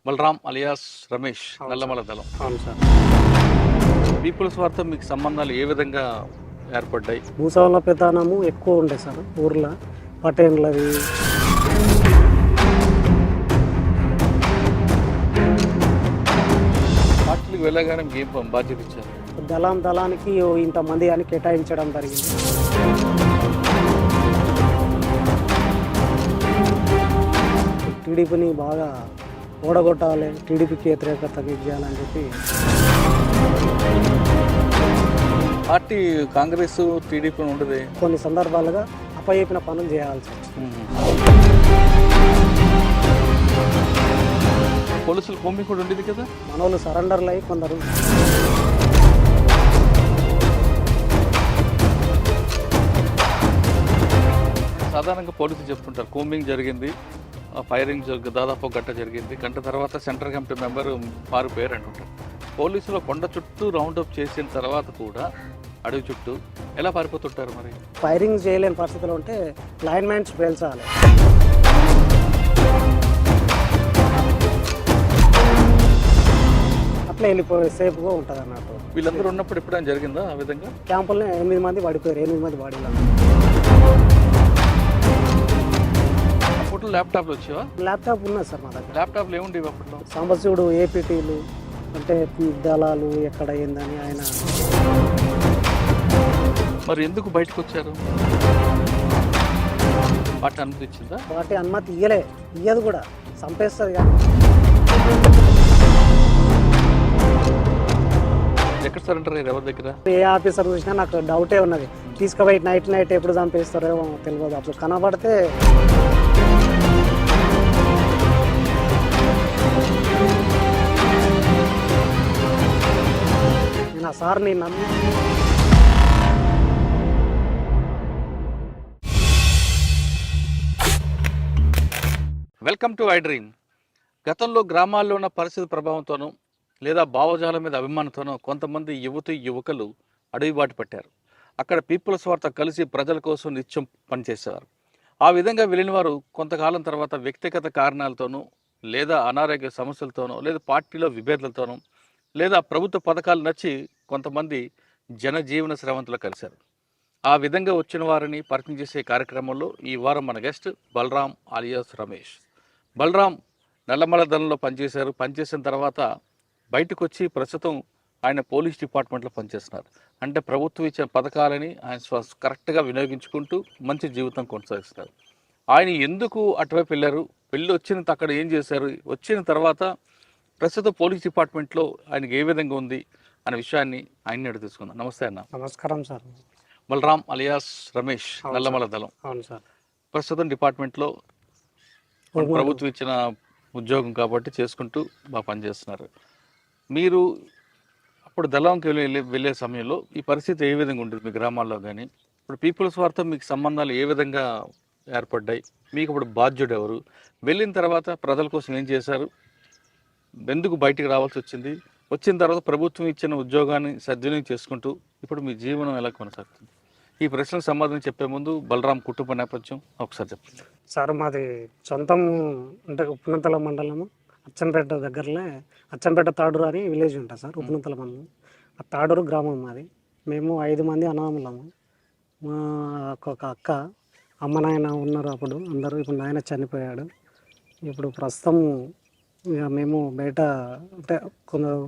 Balaram alias Ramesh, Nallamala దళం. అవును sir. Peoples వారితో మీకు సంబంధాలు ఏ విధంగా ఏర్పడ్డాయి? భూస్వాముల పెత్తనము ఎక్కువ ఉండే సార్ ఊర్లో. పటేన్లది పార్టీలకు వెళ్ళగానే మీకు ఏం బాధ్యత ఇచ్చారు? దళానికి ఇంతమంది అని కేటాయించడం జరిగింది. టీడీపీని బాగా ఓడగొట్టాలి, టీడీపీకి వ్యతిరేకత చేయాలని చెప్పి పార్టీ కాంగ్రెస్ టీడీపీ ఉండదు. కొన్ని సందర్భాలుగా అప్పచెప్పిన పనులు చేయాల్సి వచ్చింది. పోలీసులు భూమి కూడా ఉండేది కదా. మనోళ్ళు సరెండర్లు అయ్యి కొందరు సాధారణంగా పోలీసులు చెప్తుంటారు కోమింగ్ జరిగింది, ఫైరింగ్ దాదాపు గంట జరిగింది, గంట తర్వాత సెంట్రల్ కమిటీ మెంబర్ పారిపోయారు అంటుంటారు. పోలీసులు కొండ చుట్టూ రౌండప్ చేసిన తర్వాత కూడా అడవి చుట్టూ ఎలా పారిపోతుంటారు? మరి ఫైరింగ్ చేయలేని పరిస్థితిలో ఉంటే లైన్ మ్యాన్స్ పేల్చాలి. అట్లా వెళ్ళిపోయే సేఫ్గా ఉంటుంది అన్నట్టు. వీళ్ళందరూ ఉన్నప్పుడు ఎప్పుడైనా జరిగిందా ఆ విధంగా? క్యాంపుల్లో 8 మంది పడిపోయారు, 8 మంది బాడీలో. అప్పట్లో ల్యాప్టాప్లు వచ్చేవా? ల్యాప్టాప్ ఉన్నది సార్ మా దగ్గర. ల్యాప్టాప్లు ఏముండేవి అప్పట్లో? సాంబశివుడు ఏపీటీలు అంటే దళాలు ఎక్కడ ఏందని ఆయన. మరి ఎందుకు బయటకు వచ్చారు? పార్టీ అనుమతి ఇచ్చిందా? పార్టీ అనుమతి ఇయ్యదు కూడా, చంపేస్తుంది కానీ. ఎక్కడ సరెండర్ అయ్యారు? ఎవరి దగ్గర? ఏ ఆఫీసర్ చూసినా నాకు డౌటే ఉన్నది. తీసుకుపోయి నైట్ ఎప్పుడు చంపేస్తారో తెలియదు. అప్పుడు కనబడితే నేను ఆ సార్ని నమ్మి. Welcome to I dream. గతంలో గ్రామాల్లో ఉన్న పరిస్థితి ప్రభావంతోనూ లేదా భావజాలం మీద అభిమానంతోనూ కొంతమంది యువకులు అడవి బాట పట్టారు. అక్కడ పీపుల్స్ వారితో కలిసి ప్రజల కోసం నిత్యం పనిచేసేవారు. ఆ విధంగా వెళ్ళిన వారు కొంతకాలం తర్వాత వ్యక్తిగత కారణాలతోనూ లేదా అనారోగ్య సమస్యలతోనూ లేదా పార్టీలో విభేదాలతోనూ లేదా ప్రభుత్వ పథకాలు నచ్చి కొంతమంది జనజీవన శ్రవంతులు కలిశారు. ఆ విధంగా వచ్చిన వారిని పరిచయం చేసే కార్యక్రమంలో ఈ వారం మన గెస్ట్ బలరాం అలియాస్ రమేష్. బలరాం నల్లమల దళంలో పనిచేసిన తర్వాత బయటకు వచ్చి ప్రస్తుతం ఆయన పోలీస్ డిపార్ట్మెంట్లో పనిచేస్తున్నారు. అంటే ప్రభుత్వం ఇచ్చిన పథకాలని ఆయన కరెక్ట్గా వినియోగించుకుంటూ మంచి జీవితం కొనసాగిస్తారు. ఆయన ఎందుకు అటువైపు వెళ్ళారు, వచ్చిన అక్కడ ఏం చేశారు, వచ్చిన తర్వాత ప్రస్తుతం పోలీస్ డిపార్ట్మెంట్లో ఆయనకి ఏ విధంగా ఉంది అనే విషయాన్ని ఆయన్ని అడిగి తీసుకుందాం. నమస్తే అన్న. నమస్కారం సార్. బలరాం అలియాస్ రమేష్, నల్లమల దళం. అవును సార్. ప్రస్తుతం డిపార్ట్మెంట్లో ప్రభుత్వం ఇచ్చిన ఉద్యోగం కాబట్టి చేసుకుంటూ బాగా పనిచేస్తున్నారు. మీరు అప్పుడు దళంకి వెళ్ళే సమయంలో ఈ పరిస్థితి ఏ విధంగా ఉంటుంది మీ గ్రామాల్లో కానీ? ఇప్పుడు పీపుల్స్ వారితో మీకు సంబంధాలు ఏ విధంగా ఏర్పడ్డాయి? మీకు ఇప్పుడు బాధ్యుడు ఎవరు? వెళ్ళిన తర్వాత ప్రజల కోసం ఏం చేశారు? ఎందుకు బయటికి రావాల్సి వచ్చింది? వచ్చిన తర్వాత ప్రభుత్వం ఇచ్చిన ఉద్యోగాన్ని సద్వినియోగం చేసుకుంటూ ఇప్పుడు మీ జీవనం ఎలా కొనసాగుతుంది? ఈ ప్రశ్నకు సమాధానం చెప్పే ముందు బలరాం కుటుంబ నేపథ్యం ఒకసారి చెప్పండి. సార్ మాది సొంతం అంటే ఉప్పునంతల మండలము అచ్చంపేట దగ్గరలో అచ్చంపేట తాడూరు అని విలేజ్ ఉంటుంది సార్. ఉప్పునంతల మండలం ఆ తాడూరు గ్రామం మాది. మేము 5 మంది అన్నదమ్ములము. మా ఒక అక్క, అమ్మ నాయన ఉన్నారు అప్పుడు అందరూ. ఇప్పుడు నాయన చనిపోయాడు. ఇప్పుడు ప్రస్తుతం ఇక మేము బయట అంటే కొందరు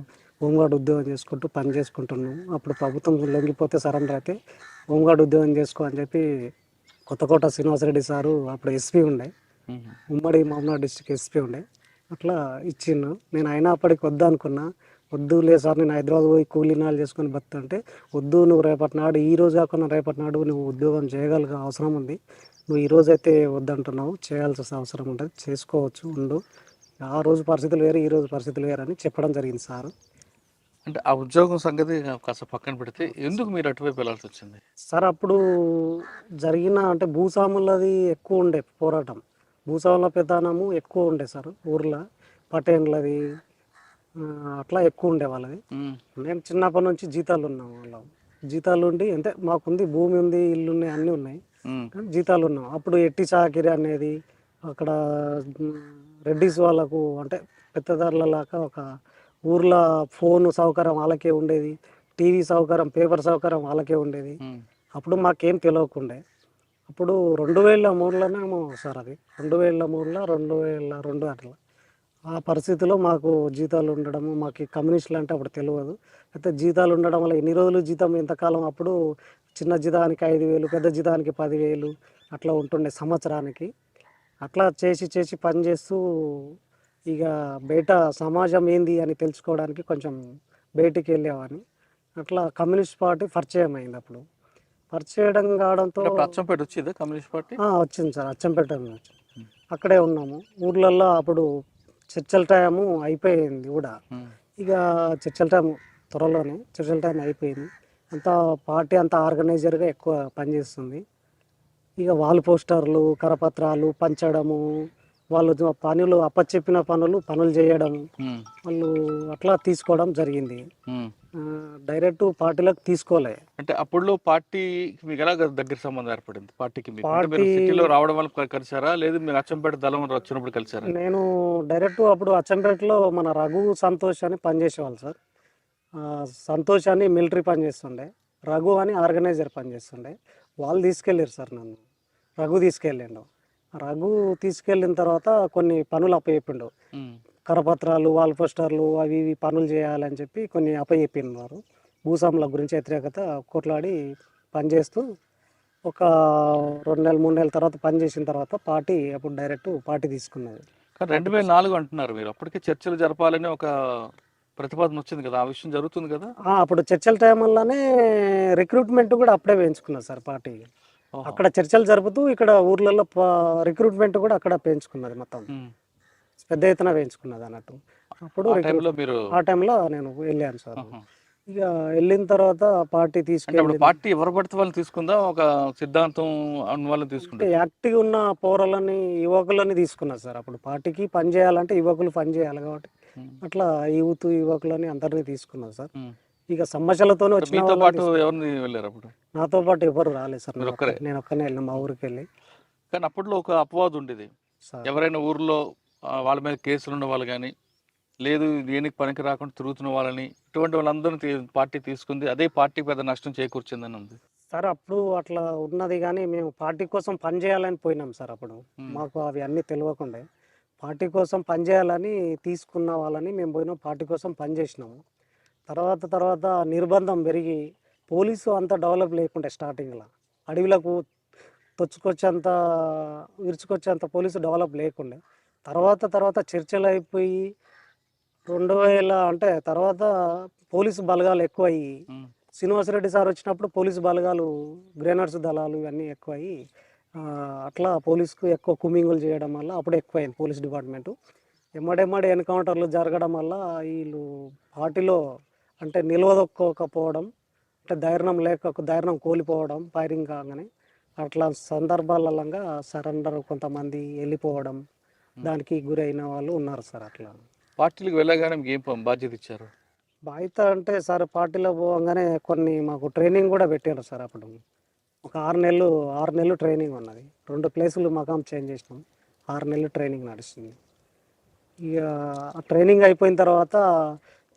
హోంగార్డ్ ఉద్యోగం చేసుకుంటూ పని చేసుకుంటున్నాం. అప్పుడు ప్రభుత్వం లొంగిపోతే సరెండర్ అయితే హోంగార్డ్ ఉద్యోగం చేసుకో అని చెప్పి కొత్తకోట శ్రీనివాసరెడ్డి సారు అప్పుడు ఎస్పీ ఉండే, ఉమ్మడి మహబూబ్నగర్ డిస్ట్రిక్ట్ ఎస్పీ ఉండే. అట్లా ఇచ్చిండు. నేను అయినప్పటికి వద్దు అనుకున్నా. వద్దు లేదు సార్, నేను హైదరాబాద్ పోయి కూలీనాలు చేసుకొని బతుంటే వద్దు, నువ్వు రేపటి నాడు ఈ రోజు కాకుండా రేపటి నాడు నువ్వు ఉద్యోగం చేయగలిగే అవసరం ఉంది. నువ్వు ఈ రోజైతే వద్దంటున్నావు, చేయాల్సిన అవసరం ఉంటుంది, చేసుకోవచ్చు, ఉండు. ఆ రోజు పరిస్థితులు వేరు, ఈ రోజు పరిస్థితులు వేరు అని చెప్పడం జరిగింది సార్. అంటే ఆ ఉద్యోగం సంగతి కాస్త పక్కన పెడితే ఎందుకు మీరు అటువైపు వెళ్ళాల్సి వచ్చింది? సార్ అప్పుడు జరిగిన అంటే భూస్వాములది ఎక్కువ ఉండే పోరాటం. భూస్వాముల పెత్తనము ఎక్కువ ఉండే సార్ ఊర్లో. పటేన్లది అట్లా ఎక్కువ ఉండే వాళ్ళది. మేము చిన్నప్పటి నుంచి జీతాలు ఉన్నాం. వాళ్ళం జీతాలు ఉండి అంటే మాకుంది భూమి ఉంది, ఇల్లు ఉన్నాయి, అన్నీ ఉన్నాయి, కానీ జీతాలు ఉన్నాం. అప్పుడు ఎట్టి చాకిరి అనేది అక్కడ రెడ్డిస్ వాళ్ళకు అంటే పెద్దదారులలాగా ఒక ఊర్లో ఫోన్ సౌకర్యం వాళ్ళకే ఉండేది, టీవీ సౌకర్యం, పేపర్ సౌకర్యం వాళ్ళకే ఉండేది. ఉమ్, అప్పుడు మాకేం తెలియకుండే. అప్పుడు 2003లోనేమో సార్ అది 2003లో 2002 అట్లా ఆ పరిస్థితిలో మాకు జీతాలు ఉండడము, మాకు ఈ కమ్యూనిస్టులు అంటే అప్పుడు తెలియదు. అయితే జీతాలు ఉండడం వల్ల ఎన్ని రోజులు జీతం ఎంతకాలం అప్పుడు చిన్న జీతానికి 5,000, పెద్ద జీతానికి 10,000 అట్లా ఉంటుండే సంవత్సరానికి. అట్లా చేసి చేసి పని చేస్తూ ఇక బయట సమాజం ఏంది అని తెలుసుకోవడానికి కొంచెం బయటికి వెళ్ళేవాడిని. అట్లా కమ్యూనిస్ట్ పార్టీ పరిచయం అయింది అప్పుడు. పరిచయం కావడంతో అంటే అప్పుడు అచ్చంపేట వచ్చిందా కమ్యూనిస్ట్ పార్టీ? వచ్చింది సార్, అచ్చంపేట నుంచి. అక్కడే ఉన్నాము ఊర్లలో. అప్పుడు చర్చల టైము అయిపోయింది కూడా. ఉమ్, ఇక చర్చల టైం త్వరలోనే చర్చల టైం అయిపోయింది. అంతా పార్టీ అంతా ఆర్గనైజర్గా ఎక్కువ పనిచేస్తుంది. ఇక వాల్ పోస్టర్లు, కరపత్రాలు పంచడము, వాళ్ళు పనులు అప్పచెప్పిన పనులు చేయడం, ఉమ్, వాళ్ళు అట్లా తీసుకోవడం జరిగింది. ఉమ్. డైరెక్ట్ పార్టీలకు తీసుకోలే. అంటే అప్పుడులో పార్టీ మీకు ఎలా దగ్గర సంబంధం ఏర్పడింది పార్టీకి మీకు? అంటే మీరు పార్టీ సిటీలో రావడం వల్ల కలిసారా, లేదు మీరు అచ్చంపేట దళం వచ్చినప్పుడు కలిసారా? నేను డైరెక్ట్ అప్పుడు అచ్చంపేటలో మన రఘు సంతోష్ అని పనిచేసేవాళ్ళు సార్. ఆ, సంతోష్ అని మిలిటరీ పనిచేస్తుండే, రఘు అని ఆర్గనైజర్ పనిచేస్తుండే. వాళ్ళు తీసుకెళ్ళారు సార్ నన్ను. రఘు తీసుకెళ్ళిండు. రఘు తీసుకెళ్ళిన తర్వాత కొన్ని పనులు అప్పచెప్పిండు. ఉమ్, కరపత్రాలు, వాల్ పోస్టర్లు అవి ఇవి పనులు చేయాలని చెప్పి కొన్ని అప్పచెప్పినారు. భూస్వాముల గురించి వ్యతిరేకత కొట్లాడి పనిచేస్తూ ఒక 2 నెలలు 3 నెలల తర్వాత పని చేసిన తర్వాత పార్టీ అప్పుడు డైరెక్ట్ పార్టీ తీసుకున్నది. కానీ 2004 అంటున్నారు మీరు, అప్పటికే చర్చలు జరపాలని ఒక ప్రతిపాదన వచ్చింది కదా, ఆ విషయం జరుగుతుంది కదా? అప్పుడు చర్చల టైం వల్లనే రిక్రూట్మెంట్ కూడా అప్పుడే పెంచుకున్నది సార్ పార్టీ. ఓహో. అక్కడ చర్చలు జరుపుతూ ఇక్కడ ఊర్లలో రిక్రూట్మెంట్ కూడా అక్కడ పెంచుకున్నది మొత్తం. ఉమ్. పెద్ద ఎత్తున పెంచుకున్నది అన్నట్టు. అప్పుడు ఆ టైంలో మీరు ఆ టైంలో నేను వెళ్ళాను సార్. ఆహా. ఇక వెళ్ళిన తర్వాత పార్టీ అంటే అప్పుడు తీసుకెళ్ళి పార్టీ ఎవరు పడితే వాళ్ళని తీసుకుందా, ఒక సిద్ధాంతం అన్న వాళ్ళని తీసుకుంటా? యాక్టివ్ ఉన్న పౌరులని, యువకులని తీసుకున్నారు సార్. అప్పుడు పార్టీకి పని చేయాలంటే యువకులు పని చేయాలి కాబట్టి అట్లా యువకులని అందరినీ తీసుకున్నారు సార్. ఇక సమస్యలతోనే వచ్చిన మీతో వాళ్ళని పాటు ఎవరిని వెళ్ళారు అప్పుడు? నాతో పాటు ఎవరు రాలేదు సార్. మీరు ఒక్కరే? నేను ఒక్కనే వెళ్ళిన మా ఊరికి వెళ్ళి కానీ అప్పట్లో ఒక అపవాదు ఉండేది, సార్. ఎవరైనా ఊర్లో వాళ్ళ మీద కేసులు ఉన్న వాళ్ళు కానీ, లేదు దేనికి పనికి రాకుండా తిరుగుతున్న వాళ్ళని, ఇటువంటి వాళ్ళందరినీ పార్టీ తీసుకుంది, అదే పార్టీకి పెద్ద నష్టం చేకూర్చిందని ఉంది. సార్ అప్పుడు అట్లా ఉన్నది కానీ మేము పార్టీ కోసం పని చేయాలని పోయినాం సార్. అప్పుడు మాకు అవి అన్నీ తెలియకుండా పార్టీ కోసం పని చేయాలని తీసుకున్న వాళ్ళని మేము పోయినాం, పార్టీ కోసం పని చేసినాము. తర్వాత నిర్బంధం పెరిగి పోలీసు అంత డెవలప్ లేకుండే స్టార్టింగ్లో. అడవిలకు తొచ్చుకొచ్చేంత విరుచుకొచ్చేంత పోలీసు డెవలప్ లేకుండే. తర్వాత చర్చలు అయిపోయి 2000 అంటే తర్వాత పోలీసు బలగాలు ఎక్కువయ్యి శ్రీనివాసరెడ్డి సార్ వచ్చినప్పుడు పోలీసు బలగాలు, గ్రెనేడ్స్ దళాలు ఇవన్నీ ఎక్కువయ్యి అట్లా పోలీసుకు ఎక్కువ కుమింగులు చేయడం వల్ల అప్పుడు ఎక్కువైంది పోలీస్ డిపార్ట్మెంటు. ఎమ్మడెమ్మడి ఎన్కౌంటర్లు జరగడం వల్ల వీళ్ళు పార్టీలో అంటే నిలవదొక్కోకపోవడం, అంటే ధైర్యం కోల్పోవడం, ఫైరింగ్ కాగానే అట్లా సందర్భాలలో సరెండర్ కొంతమంది వెళ్ళిపోవడం, దానికి గురైన వాళ్ళు ఉన్నారు సార్. అట్లా పార్టీలకు వెళ్ళగానే మీకు ఏం బాధ్యత ఇచ్చారు? బాధ్యత అంటే సార్ పార్టీలో పోగానే కొన్ని మాకు ట్రైనింగ్ కూడా పెట్టారు సార్. అప్పుడు ఒక 6 నెలలు ట్రైనింగ్ ఉన్నది. 2 ప్లేసులు మకాం చేంజ్ చేసినాం. 6 నెలలు ట్రైనింగ్ నడుస్తుంది. ఇక ఆ ట్రైనింగ్ అయిపోయిన తర్వాత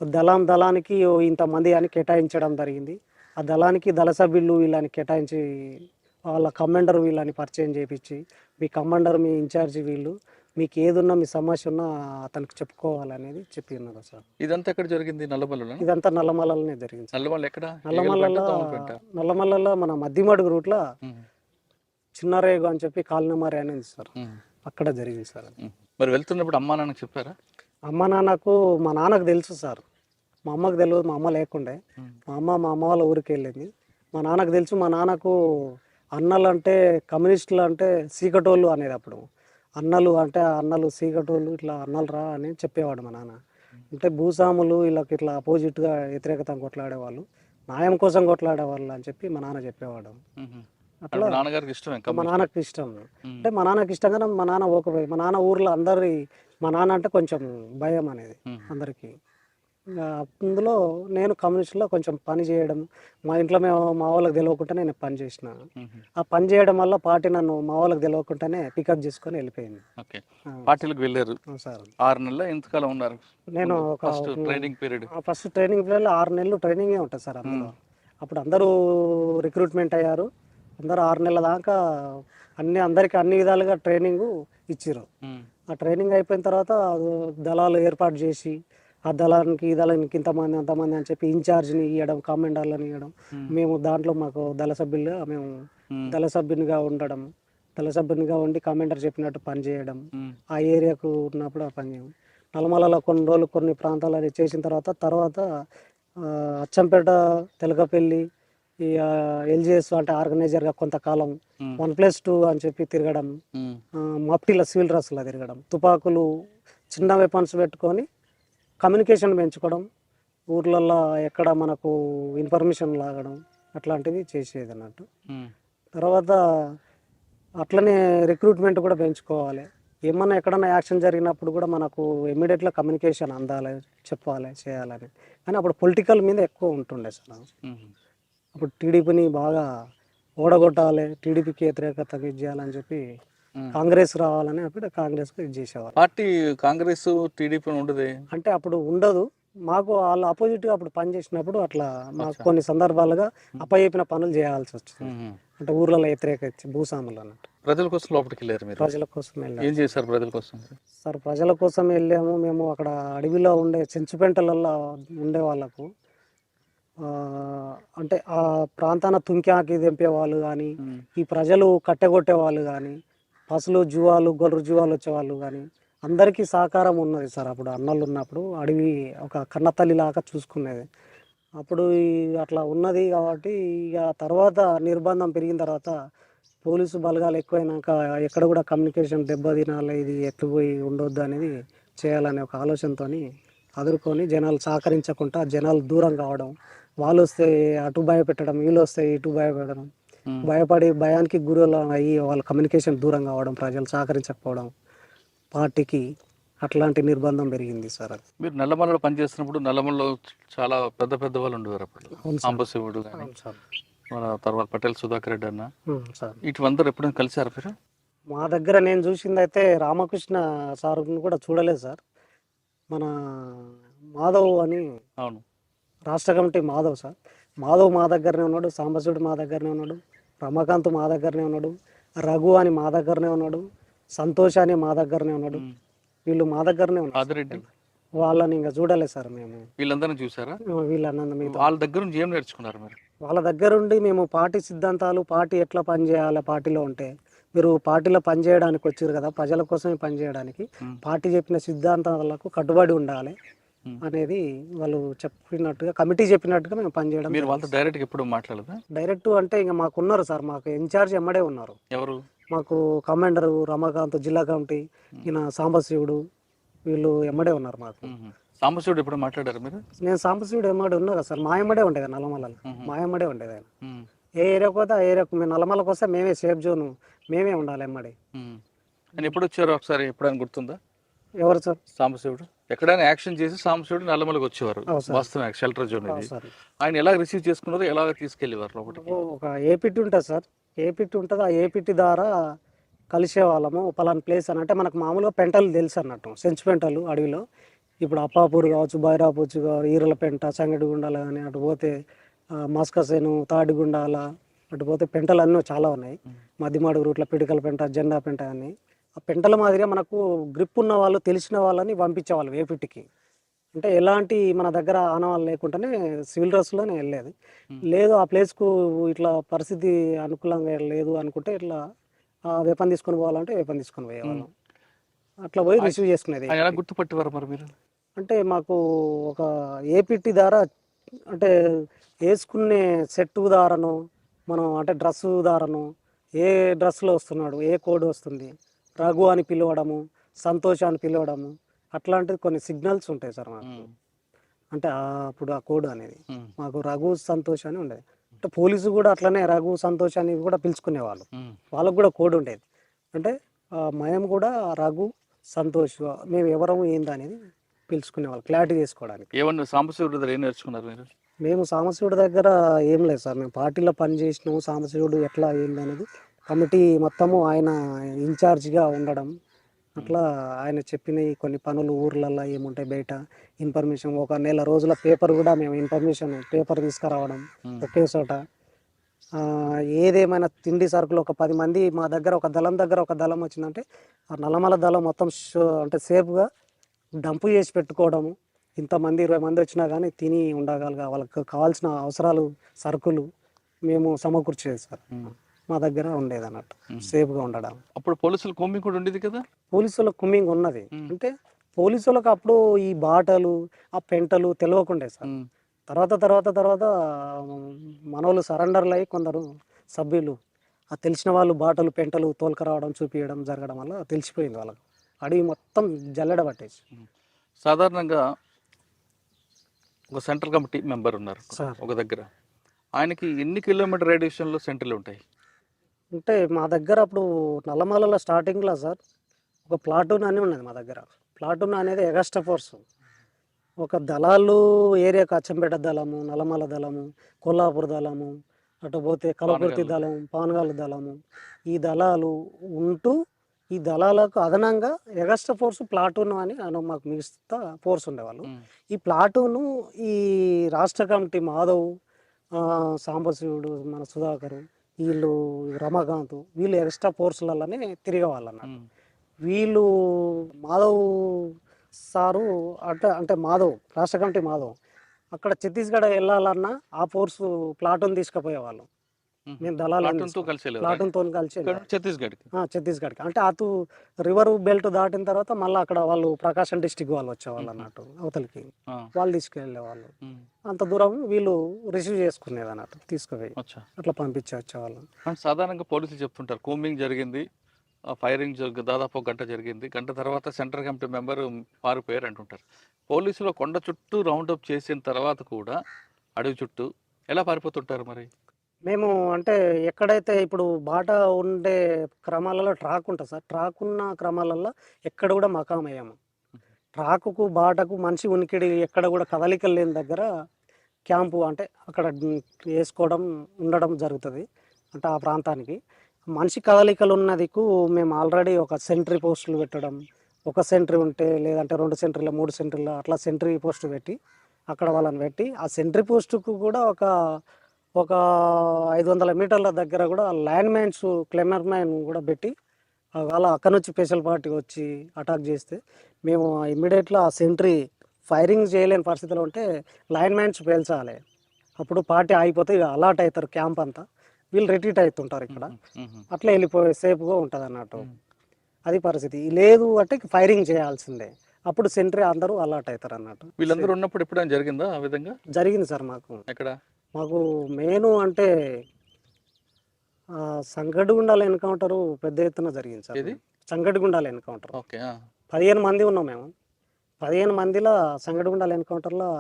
దళానికి ఇంతమంది అని కేటాయించడం జరిగింది. ఆ దళానికి దళ సభ్యులు వీళ్ళని కేటాయించి వాళ్ళ కమాండర్ వీళ్ళని పరిచయం చేయించి, మీ కమాండర్ మీ ఇన్ఛార్జి వీళ్ళు, మీకు ఏదున్నా మీ సమస్య ఉన్నా అతనికి చెప్పుకోవాలనేది చెప్పి ఉన్నారు సార్. ఇదంతా ఎక్కడ జరిగింది? నల్లమల్లలో? ఇదంతా నల్లమల్లలోనే జరిగింది. నల్లమల్ల ఎక్కడ? నల్లమల్లలో మన మద్దిమడుగు రూట్లో చిన్నరేగు అని చెప్పి కాలినమారి అనేది సార్, అక్కడ జరిగింది సార్. మరి వెళ్తున్నప్పుడు అమ్మా నాన్నకు చెప్పారా? మా నాన్నకు తెలుసు సార్. మా అమ్మకు తెలియదు, మా అమ్మ లేకుండే. మా అమ్మ వాళ్ళ ఊరికి వెళ్ళింది. మా నాన్నకు తెలుసు. మా నాన్నకు అన్నలు అంటే కమ్యూనిస్టులు అంటే సీకటోళ్ళు అనేది. అప్పుడు అన్నలు సీకటోళ్ళు, ఇట్లా అన్నలు రా అని చెప్పేవాడు మా నాన్న. అంటే భూస్వాములు వీళ్ళకి ఇట్లా అపోజిట్గా వ్యతిరేకత కొట్లాడేవాళ్ళు, న్యాయం కోసం కొట్లాడేవాళ్ళు అని చెప్పి మా నాన్న చెప్పేవాడు. అట్లా నాన్నగారికి ఇష్టమే? మా నాన్నకి ఇష్టం. అంటే మా నాన్నకి ఇష్టంగానే మా నాన్న ఊర్లో మా నాన్న అంటే కొంచెం భయం అనేది అందరికీ. ఇంకా అందులో నేను కమ్యూనిస్ట్లో కొంచెం పని చేయడం, మా ఇంట్లో మేము మా వాళ్ళకి తెలియకుండానే నేను పని చేసిన. మ్మ్. ఆ పని చేయడం వల్ల పార్టీ నన్ను మా వాళ్ళకి తెలియకుండానే పికప్ చేసుకొని వెళ్ళిపోయింది. ఓకే. ఆ, పార్టీలకు వెళ్ళారు. అవును సార్. 6 నెలల ఎంతకాలం ఉన్నారు నేను ఒక first training period? First training పీరియడ్లో 6 నెలలు ట్రైనింగే ఉంటుంది సార్ అందులో. అప్పుడు అందరూ రిక్రూట్మెంట్ అయ్యారు. అందరూ 6 నెలల దాకా అందరికీ అన్ని విధాలుగా ట్రైనింగు ఇచ్చిర్రు. ఆ ట్రైనింగ్ అయిపోయిన తర్వాత దళాలు ఏర్పాటు చేసి ఆ దళానికి ఈ దళానికి ఇంతమంది అంతమంది అని చెప్పి ఇన్ఛార్జ్ని ఇవ్వడం, కమాండర్లను ఇవ్వడం. మేము దాంట్లో మాకు దళ సభ్యులుగా మేము దళ సభ్యునిగా ఉండడం, దళ సభ్యునిగా ఉండి కమాండర్ చెప్పినట్టు పని చేయడం, ఆ ఏరియాకు ఉన్నప్పుడు ఆ పని చేయడం. నల్లమలలో కొన్ని రోజులు కొన్ని ప్రాంతాలు చేసిన తర్వాత అచ్చంపేట, తెలకపల్లి, ఈ ఎల్జిఎస్ అంటే ఆర్గనైజర్గా కొంతకాలం 1+2 అని చెప్పి తిరగడం, మఫ్టీల సివిల్ డ్రెస్లో తిరగడం, తుపాకులు చిన్న వెపన్స్ పెట్టుకొని కమ్యూనికేషన్ పెంచుకోవడం, ఊర్లల్లో ఎక్కడ మనకు ఇన్ఫర్మేషన్ లాగడం అట్లాంటివి చేసేది అన్నట్టు. తర్వాత అట్లనే రిక్రూట్మెంట్ కూడా పెంచుకోవాలి. ఏమన్నా ఎక్కడన్నా యాక్షన్ జరిగినప్పుడు కూడా మనకు ఇమ్మీడియట్గా కమ్యూనికేషన్ అందాలి, చెప్పాలి, చేయాలని. కానీ అప్పుడు పొలిటికల్ మీద ఎక్కువ ఉంటుండే సార్. అప్పుడు టీడీపీని బాగా ఓడగొట్టాలి, టీడీపీకి వ్యతిరేకత ఇది చేయాలని చెప్పి కాంగ్రెస్ రావాలని అప్పుడు కాంగ్రెస్కి ఇది చేసేవారు. పార్టీ కాంగ్రెస్ టీడీపీ ఉండదు అంటే అప్పుడు ఉండదు. మాకు వాళ్ళు అపోజిట్గా అప్పుడు పని చేసినప్పుడు అట్లా మాకు కొన్ని సందర్భాలుగా అప్పచెప్పిన పనులు చేయాల్సి వచ్చింది. అంటే ఊర్లలో వ్యతిరేక భూస్వాములు అన్నట్టు. ప్రజల కోసం లోపలికి వెళ్ళారు మీరు? ప్రజల కోసం వెళ్ళాము. ఏం చేశారు ప్రజల కోసం? సార్ ప్రజల కోసం వెళ్ళాము. మేము అక్కడ అడవిలో ఉండే చెంచుపెంటలలో ఉండే వాళ్ళకు అంటే ఆ ప్రాంతాన తుంక్యాకి తెంపే వాళ్ళు కానీ, ఈ ప్రజలు కట్టెగొట్టే వాళ్ళు కానీ, పసులు జువాలు గొర్రె జువాలు వచ్చేవాళ్ళు కానీ అందరికీ సహకారం ఉన్నది సార్. అప్పుడు అన్నలు ఉన్నప్పుడు అడవి ఒక కన్నతల్లిలాగా చూసుకునేది. అప్పుడు అట్లా ఉన్నది కాబట్టి ఇక తర్వాత నిర్బంధం పెరిగిన తర్వాత పోలీసు బలగాలు ఎక్కువైనాక ఎక్కడ కూడా కమ్యూనికేషన్ దెబ్బతినాలి, ఇది ఎత్తుపోయి ఉండొద్దు అనేది చేయాలనే ఒక ఆలోచనతో అదురుకొని జనాలు సహకరించకుండా జనాలు దూరం కావడం, వాళ్ళు వస్తే అటు భయపెట్టడం, వీళ్ళు వస్తే ఇటు భయపెట్టడం, భయపడి భయానికి గురలు అయ్యి వాళ్ళ కమ్యూనికేషన్ దూరం కావడం, ప్రజలు సహకరించకపోవడం పార్టీకి అట్లాంటి నిర్బంధం పెరిగింది సార్. అది మీరు నల్లమలలో పనిచేస్తున్నప్పుడు నల్లమలలో చాలా పెద్ద పెద్ద వాళ్ళు ఉండేవారు అప్పుడు. అవును సార్. సాంబశివుడు కానీ, సార్ మన తర్వాత పటేల్ సుధాకర్ రెడ్డి అన్న, సార్ ఇటువందరూ ఎప్పుడైనా కలిసారు మీరు? మా దగ్గర నేను చూసింది అయితే రామకృష్ణ సార్ని కూడా చూడలేదు సార్. మన మాధవ్ అని అవును, రాష్ట్ర కమిటీ మాధవ్ సార్. మాధవ్ మా దగ్గరనే ఉన్నాడు, సాంబశివుడు మా దగ్గరనే ఉన్నాడు, రమాకాంత్ మా దగ్గరనే ఉన్నాడు, రఘు అని మా దగ్గరనే ఉన్నాడు, సంతోష్ అని మా దగ్గరనే ఉన్నాడు. వీళ్ళు మా దగ్గరనే ఉన్నారు. ఆదిరెడ్డి వాళ్ళని ఇంకా చూడలేదు సార్ మేము. వీళ్ళందరినీ చూసారా? వీళ్ళన్న మిగతా వాళ్ళ దగ్గర నుంచి ఏం నేర్చుకున్నారు మీరు? వాళ్ళ దగ్గర ఉండి మేము పార్టీ సిద్ధాంతాలు, పార్టీ ఎట్లా పనిచేయాలి, పార్టీలో ఉంటే మీరు పార్టీలో పనిచేయడానికి వచ్చారు కదా, ప్రజల కోసమే పనిచేయడానికి, పార్టీ చెప్పిన సిద్ధాంతాలకు కట్టుబడి ఉండాలి అనేది వాళ్ళు చెప్పినట్టుగా, కమిటీ చెప్పినట్టుగా మేము పనిచేయడం. మీరు వాళ్ళతో డైరెక్ట్గా ఎప్పుడు మాట్లాడదా? డైరెక్ట్ అంటే ఇంకా మాకు ఉన్నారు సార్, మాకు ఇన్ఛార్జ్ ఎమ్మడే ఉన్నారు. ఎవరు? మాకు కమాండరు రమాకాంత్, జిల్లా కమిటీ, ఈయన సాంబశివుడు, వీళ్ళు ఎమ్మడే ఉన్నారు మాకు. సాంబశివుడు ఎప్పుడు మాట్లాడారు మీరు? నేను సాంబశివుడు ఎమ్మడే ఉన్నా కదా సార్, మా ఎమ్మడే ఉండేది నల్లమలలో, మా ఎమ్మడే ఉండేది ఆయన. ఏ ఏరియాకు పోతే ఆ ఏరియాకు, మేము నల్లమలకు వస్తే మేమే సేఫ్ జోన్, మేమే ఉండాలి ఎమ్మడి. అని ఎప్పుడు వచ్చారు ఒకసారి, ఎప్పుడైనా గుర్తుందా? ఎవరు సార్? సాంబశివుడు ఎక్కడైనా యాక్షన్ చేసి సాంబశివుడు నల్లమలకు వచ్చేవారు. వాస్తవం, షెల్టర్ జోన్ ఇది. ఆయన ఎలా రిసీవ్ చేసుకున్నారో, ఎలా తీసుకెళ్లేవారు లోపలికి? ఒక ఏపిటి ఉంటుంది సార్, ఏపిటి ఉంటుంది. ఆ ఏపిటి ద్వారా కలిసే వాళ్ళము. పలానా ప్లేస్ అని అంటే మనకు మామూలుగా పెంటలు తెలుసు అన్నట్టు, సెంచు పెంటలు అడవిలో. ఇప్పుడు అప్పాపూర్ కావచ్చు, బైరాపూర్చి కావచ్చు, ఈరలపెంట, సంగటిగుండాల కానీ, అటు పోతే మస్కసేను, తాడిగుండాల, అటు పోతే పెంటలు అన్నీ చాలా ఉన్నాయి. మధ్యమాడు రూట్ల పిడికల పెంట, జెండా పెంట అని. ఆ పెంటల మాదిరిగా మనకు గ్రిప్ ఉన్న వాళ్ళు, తెలిసిన వాళ్ళని పంపించేవాళ్ళు ఏపిటికి. అంటే ఎలాంటి మన దగ్గర ఆనవాళ్ళు లేకుండానే సివిల్ డ్రెస్లోనే వెళ్ళేది. లేదు ఆ ప్లేస్కు ఇట్లా పరిస్థితి అనుకూలంగా లేదు అనుకుంటే ఇట్లా వెపన్ తీసుకొని పోవాలంటే వెపన్ తీసుకొని పోయేవాళ్ళం. అట్లా పోయి రిసీవ్ చేసుకునేది. ఎలా గుర్తుపట్టేవారు మరి మీరు? అంటే మాకు ఒక ఏపీటీ ద్వారా, అంటే వేసుకునే సెట్ దారను, మనం అంటే డ్రెస్సు దారను, ఏ డ్రెస్లో వస్తున్నాడు, ఏ కోడ్ వస్తుంది, రఘు అని పిలవడము, సంతోష్ అని పిలవడము, అట్లాంటివి కొన్ని సిగ్నల్స్ ఉంటాయి సార్ మాకు. అంటే అప్పుడు ఆ కోడ్ అనేది మాకు రఘు, సంతోష్ అని ఉండేది. అంటే పోలీసు కూడా అట్లనే రఘు, సంతోష్ అని కూడా పిలుచుకునేవాళ్ళు. వాళ్ళకు కూడా కోడ్ ఉండేది. అంటే మేము కూడా రఘు, సంతోష్, మేము ఎవరము ఏంది అనేది పిలుచుకునేవాళ్ళు క్లారిటీ చేసుకోవడానికి. ఏమన్నా సాంబశివరి దగ్గర ఏం నేర్చుకున్నారు మీరు? మేము సాంబశివుడి దగ్గర ఏం లేదు సార్, మేము పార్టీలో పని చేసినాము. సాంబశివుడు ఎట్లా ఏంది అనేది కమిటీ మొత్తము ఆయన ఇన్ఛార్జిగా ఉండడం, అట్లా ఆయన చెప్పినవి కొన్ని పనులు ఊర్లలో ఏముంటాయి బయట ఇన్ఫర్మేషన్, ఒక నెల రోజుల పేపర్ కూడా మేము ఇన్ఫర్మేషన్ పేపర్ తీసుకురావడం ఒకే చోట. ఏదేమైనా తిండి సరుకులు ఒక 10 మంది మా దగ్గర ఒక దళం వచ్చిందంటే ఆ నల్లమల దళం మొత్తం అంటే సేఫ్గా డంపు చేసి పెట్టుకోవడము. ఇంతమంది 20 మంది వచ్చినా కానీ తిని ఉండగలగా వాళ్ళకి కావాల్సిన అవసరాలు సరుకులు మేము సమకూర్చేది సార్. మా దగ్గర ఉండేది అన్నట్టు సేఫ్గా ఉండడం. అప్పుడు పోలీసులు కోమింగ్ కూడా ఉండేది కదా? పోలీసుల కుమ్మింగ్ ఉన్నది అంటే పోలీసులకు అప్పుడు ఈ బాటలు ఆ పెంటలు తెలియకుండే సార్. తర్వాత మనోళ్ళు సరెండర్లు అయ్యి కొందరు సభ్యులు ఆ తెలిసిన వాళ్ళు బాటలు పెంటలు తోలుకరావడం చూపించడం జరగడం వల్ల తెలిసిపోయింది వాళ్ళకు. అడవి మొత్తం జల్లెడ పట్టేసి. సాధారణంగా ఒక సెంట్రల్ కమిటీ మెంబర్ ఉన్నారు సార్. ఒక దగ్గర, ఆయనకి ఎన్ని కిలోమీటర్ రేడియేషన్లో సెంటర్లు ఉంటాయి? అంటే మా దగ్గర అప్పుడు నల్లమలలో స్టార్టింగ్లో సార్ ఒక ప్లాటూన్ అని ఉన్నది మా దగ్గర. ప్లాటూన్ అనేది ఎగస్ట్రా ఫోర్స్. ఒక దళాలు ఏరియాకు అచ్చంపేట దళము, నల్లమల దళము, కొల్లాపూర్ దళము, అటు పోతే కలపర్తి దళం, పానగాల దళము, ఈ దళాలు ఉంటూ ఈ దళాలకు అదనంగా ఎగస్ట్రా ఫోర్స్ ప్లాటూన్ అని మాకు మిగతా ఫోర్స్ ఉండేవాళ్ళు. ఈ ప్లాటూను ఈ రాష్ట్ర కమిటీ మాధవ్, సాంబశివుడు, మన సుధాకర్, వీళ్ళు రమాకాంత్, వీళ్ళు ఎక్స్ట్రా ఫోర్సులలోనే తిరిగేవాళ్ళు అన్నట్టు. వీళ్ళు మాధవ్ సారు అంటే మాధవ్ రాష్ట్ర కమిటీ మాధవ్ అక్కడ ఛత్తీస్గఢ్ వెళ్ళాలన్నా ఆ ఫోర్సు ప్లాటూన్ తీసుకుపోయేవాళ్ళు. మేము దళాలతో కలిసి ఛత్తీస్గఢ్కి అంటే అటు రివర్ బెల్ట్ దాటిన తర్వాత మళ్ళీ అక్కడ వాళ్ళు ప్రకాశం డిస్టిక్ వాళ్ళు వచ్చేవాళ్ళు అన్నట్టు, అవతలికి వాళ్ళు తీసుకెళ్లే వాళ్ళు. అంత దూరం వీళ్ళు రిసీవ్ చేసుకునేది అన్నట్టు, తీసుకుపోయి అట్లా పంపించి వచ్చేవాళ్ళు. సాధారణంగా పోలీసులు చెప్తుంటారు కోమింగ్ జరిగింది, ఫైరింగ్ దాదాపు 1 గంట జరిగింది, గంట తర్వాత సెంట్రల్ కమిటీ మెంబర్ పారిపోయారు అంటుంటారు. పోలీసులు కొండ చుట్టూ రౌండప్ చేసిన తర్వాత కూడా అడవి చుట్టూ ఎలా పారిపోతుంటారు మరి? మేము అంటే ఎక్కడైతే ఇప్పుడు బాట ఉండే క్రమాలలో ట్రాక్ ఉంటుంది సార్, ట్రాక్ ఉన్న క్రమాలలో ఎక్కడ కూడా మకాం అయ్యాము. ట్రాకుకు బాటకు మనిషి ఉనికిడి ఎక్కడ కూడా కదలికలు లేని దగ్గర క్యాంపు అంటే అక్కడ వేసుకోవడం ఉండడం జరుగుతుంది. అంటే ఆ ప్రాంతానికి మనిషి కదలికలు ఉన్నదికు మేము ఆల్రెడీ ఒక సెంట్రీ పోస్టులు పెట్టడం, ఒక సెంట్రీ ఉంటే లేదంటే 2 సెంట్రీలు 3 సెంట్రీలు అట్లా సెంట్రీ పోస్ట్ పెట్టి అక్కడ వాళ్ళని పెట్టి ఆ సెంట్రీ పోస్టుకు కూడా ఒక 500 మీటర్ల దగ్గర కూడా ల్యాండ్ మైన్స్ క్లెమర్ మైన్ కూడా పెట్టి వాళ్ళ అక్కడ నుంచి స్పెషల్ పార్టీ వచ్చి అటాక్ చేస్తే మేము ఇమ్మీడియట్గా ఆ సెంట్రీ ఫైరింగ్ చేయలేని పరిస్థితిలో ఉంటే లైన్ మైన్స్ పేల్చాలి. అప్పుడు పార్టీ ఆగిపోతే ఇక అలర్ట్ అవుతారు క్యాంప్ అంతా, వీళ్ళు రిట్రీట్ అవుతుంటారు ఇక్కడ, అట్లా వెళ్ళిపోయే సేఫ్గా ఉంటుంది అన్నట్టు. అది పరిస్థితి. లేదు అంటే ఫైరింగ్ చేయాల్సిందే, అప్పుడు సెంట్రీ అందరూ అలర్ట్ అవుతారు అన్నట్టు. వీళ్ళందరూ ఉన్నప్పుడు ఎప్పుడైనా జరిగిందా ఆ విధంగా? జరిగింది సార్. మాకు మెయిన్ అంటే సంగడిగుండాల ఎన్కౌంటరు పెద్ద ఎత్తున జరిగింది సార్. సంగడిగుండాల ఎన్కౌంటర్ 15 మంది ఉన్నాం మేము. 15 మందిలో సంగడిగుండాల ఎన్కౌంటర్లో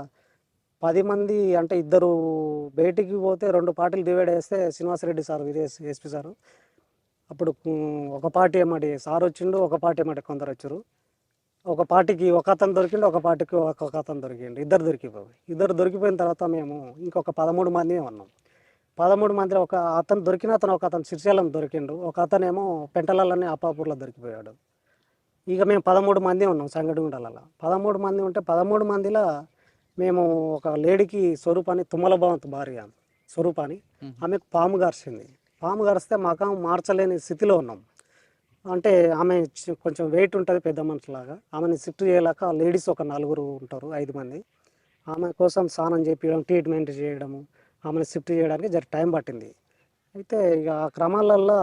10 మంది అంటే 2 బయటికి పోతే 2 పార్టీలు డివైడ్ చేస్తే శ్రీనివాసరెడ్డి సార్ ఎస్పీ సారు అప్పుడు ఒక పార్టీ ఏమాటి సార్ వచ్చిండు, ఒక పార్టీ ఏమాటి కొందరు వచ్చారు. ఒక పార్టీకి ఒక అతను దొరికిండు, ఒక పార్టీకి ఒక అతను దొరికిండు, ఇద్దరు దొరికిపోయిన తర్వాత మేము ఇంకొక 13 మంది ఉన్నాం. 13 మందిలో ఒక అతను దొరికిన ఒక అతను శ్రీశైలం దొరికిండు, ఒక అతనేమో పెంటలలోనే అప్పాపూర్లో దొరికిపోయాడు. ఇక మేము 13 మంది ఉన్నాం సంగడిగుండాలలో. 13 మంది ఉంటే 13 మందిలో మేము ఒక లేడీకి స్వరూపాన్ని తుమ్మల భవంత్ భార్య స్వరూపాన్ని ఆమెకు పాము గరిస్తే మకాం మార్చలేని స్థితిలో ఉన్నాం. అంటే ఆమె కొంచెం వెయిట్ ఉంటుంది, పెద్ద మనిషిలాగా. ఆమెని షిఫ్ట్ చేయలేక లేడీస్ ఒక 4 ఉంటారు, 5 మంది. ఆమె కోసం స్నానం చేయించడం, ట్రీట్మెంట్ చేయడము, ఆమెను షిఫ్ట్ చేయడానికి జర టైం పట్టింది. అయితే ఇక ఆ క్రమాలల్లో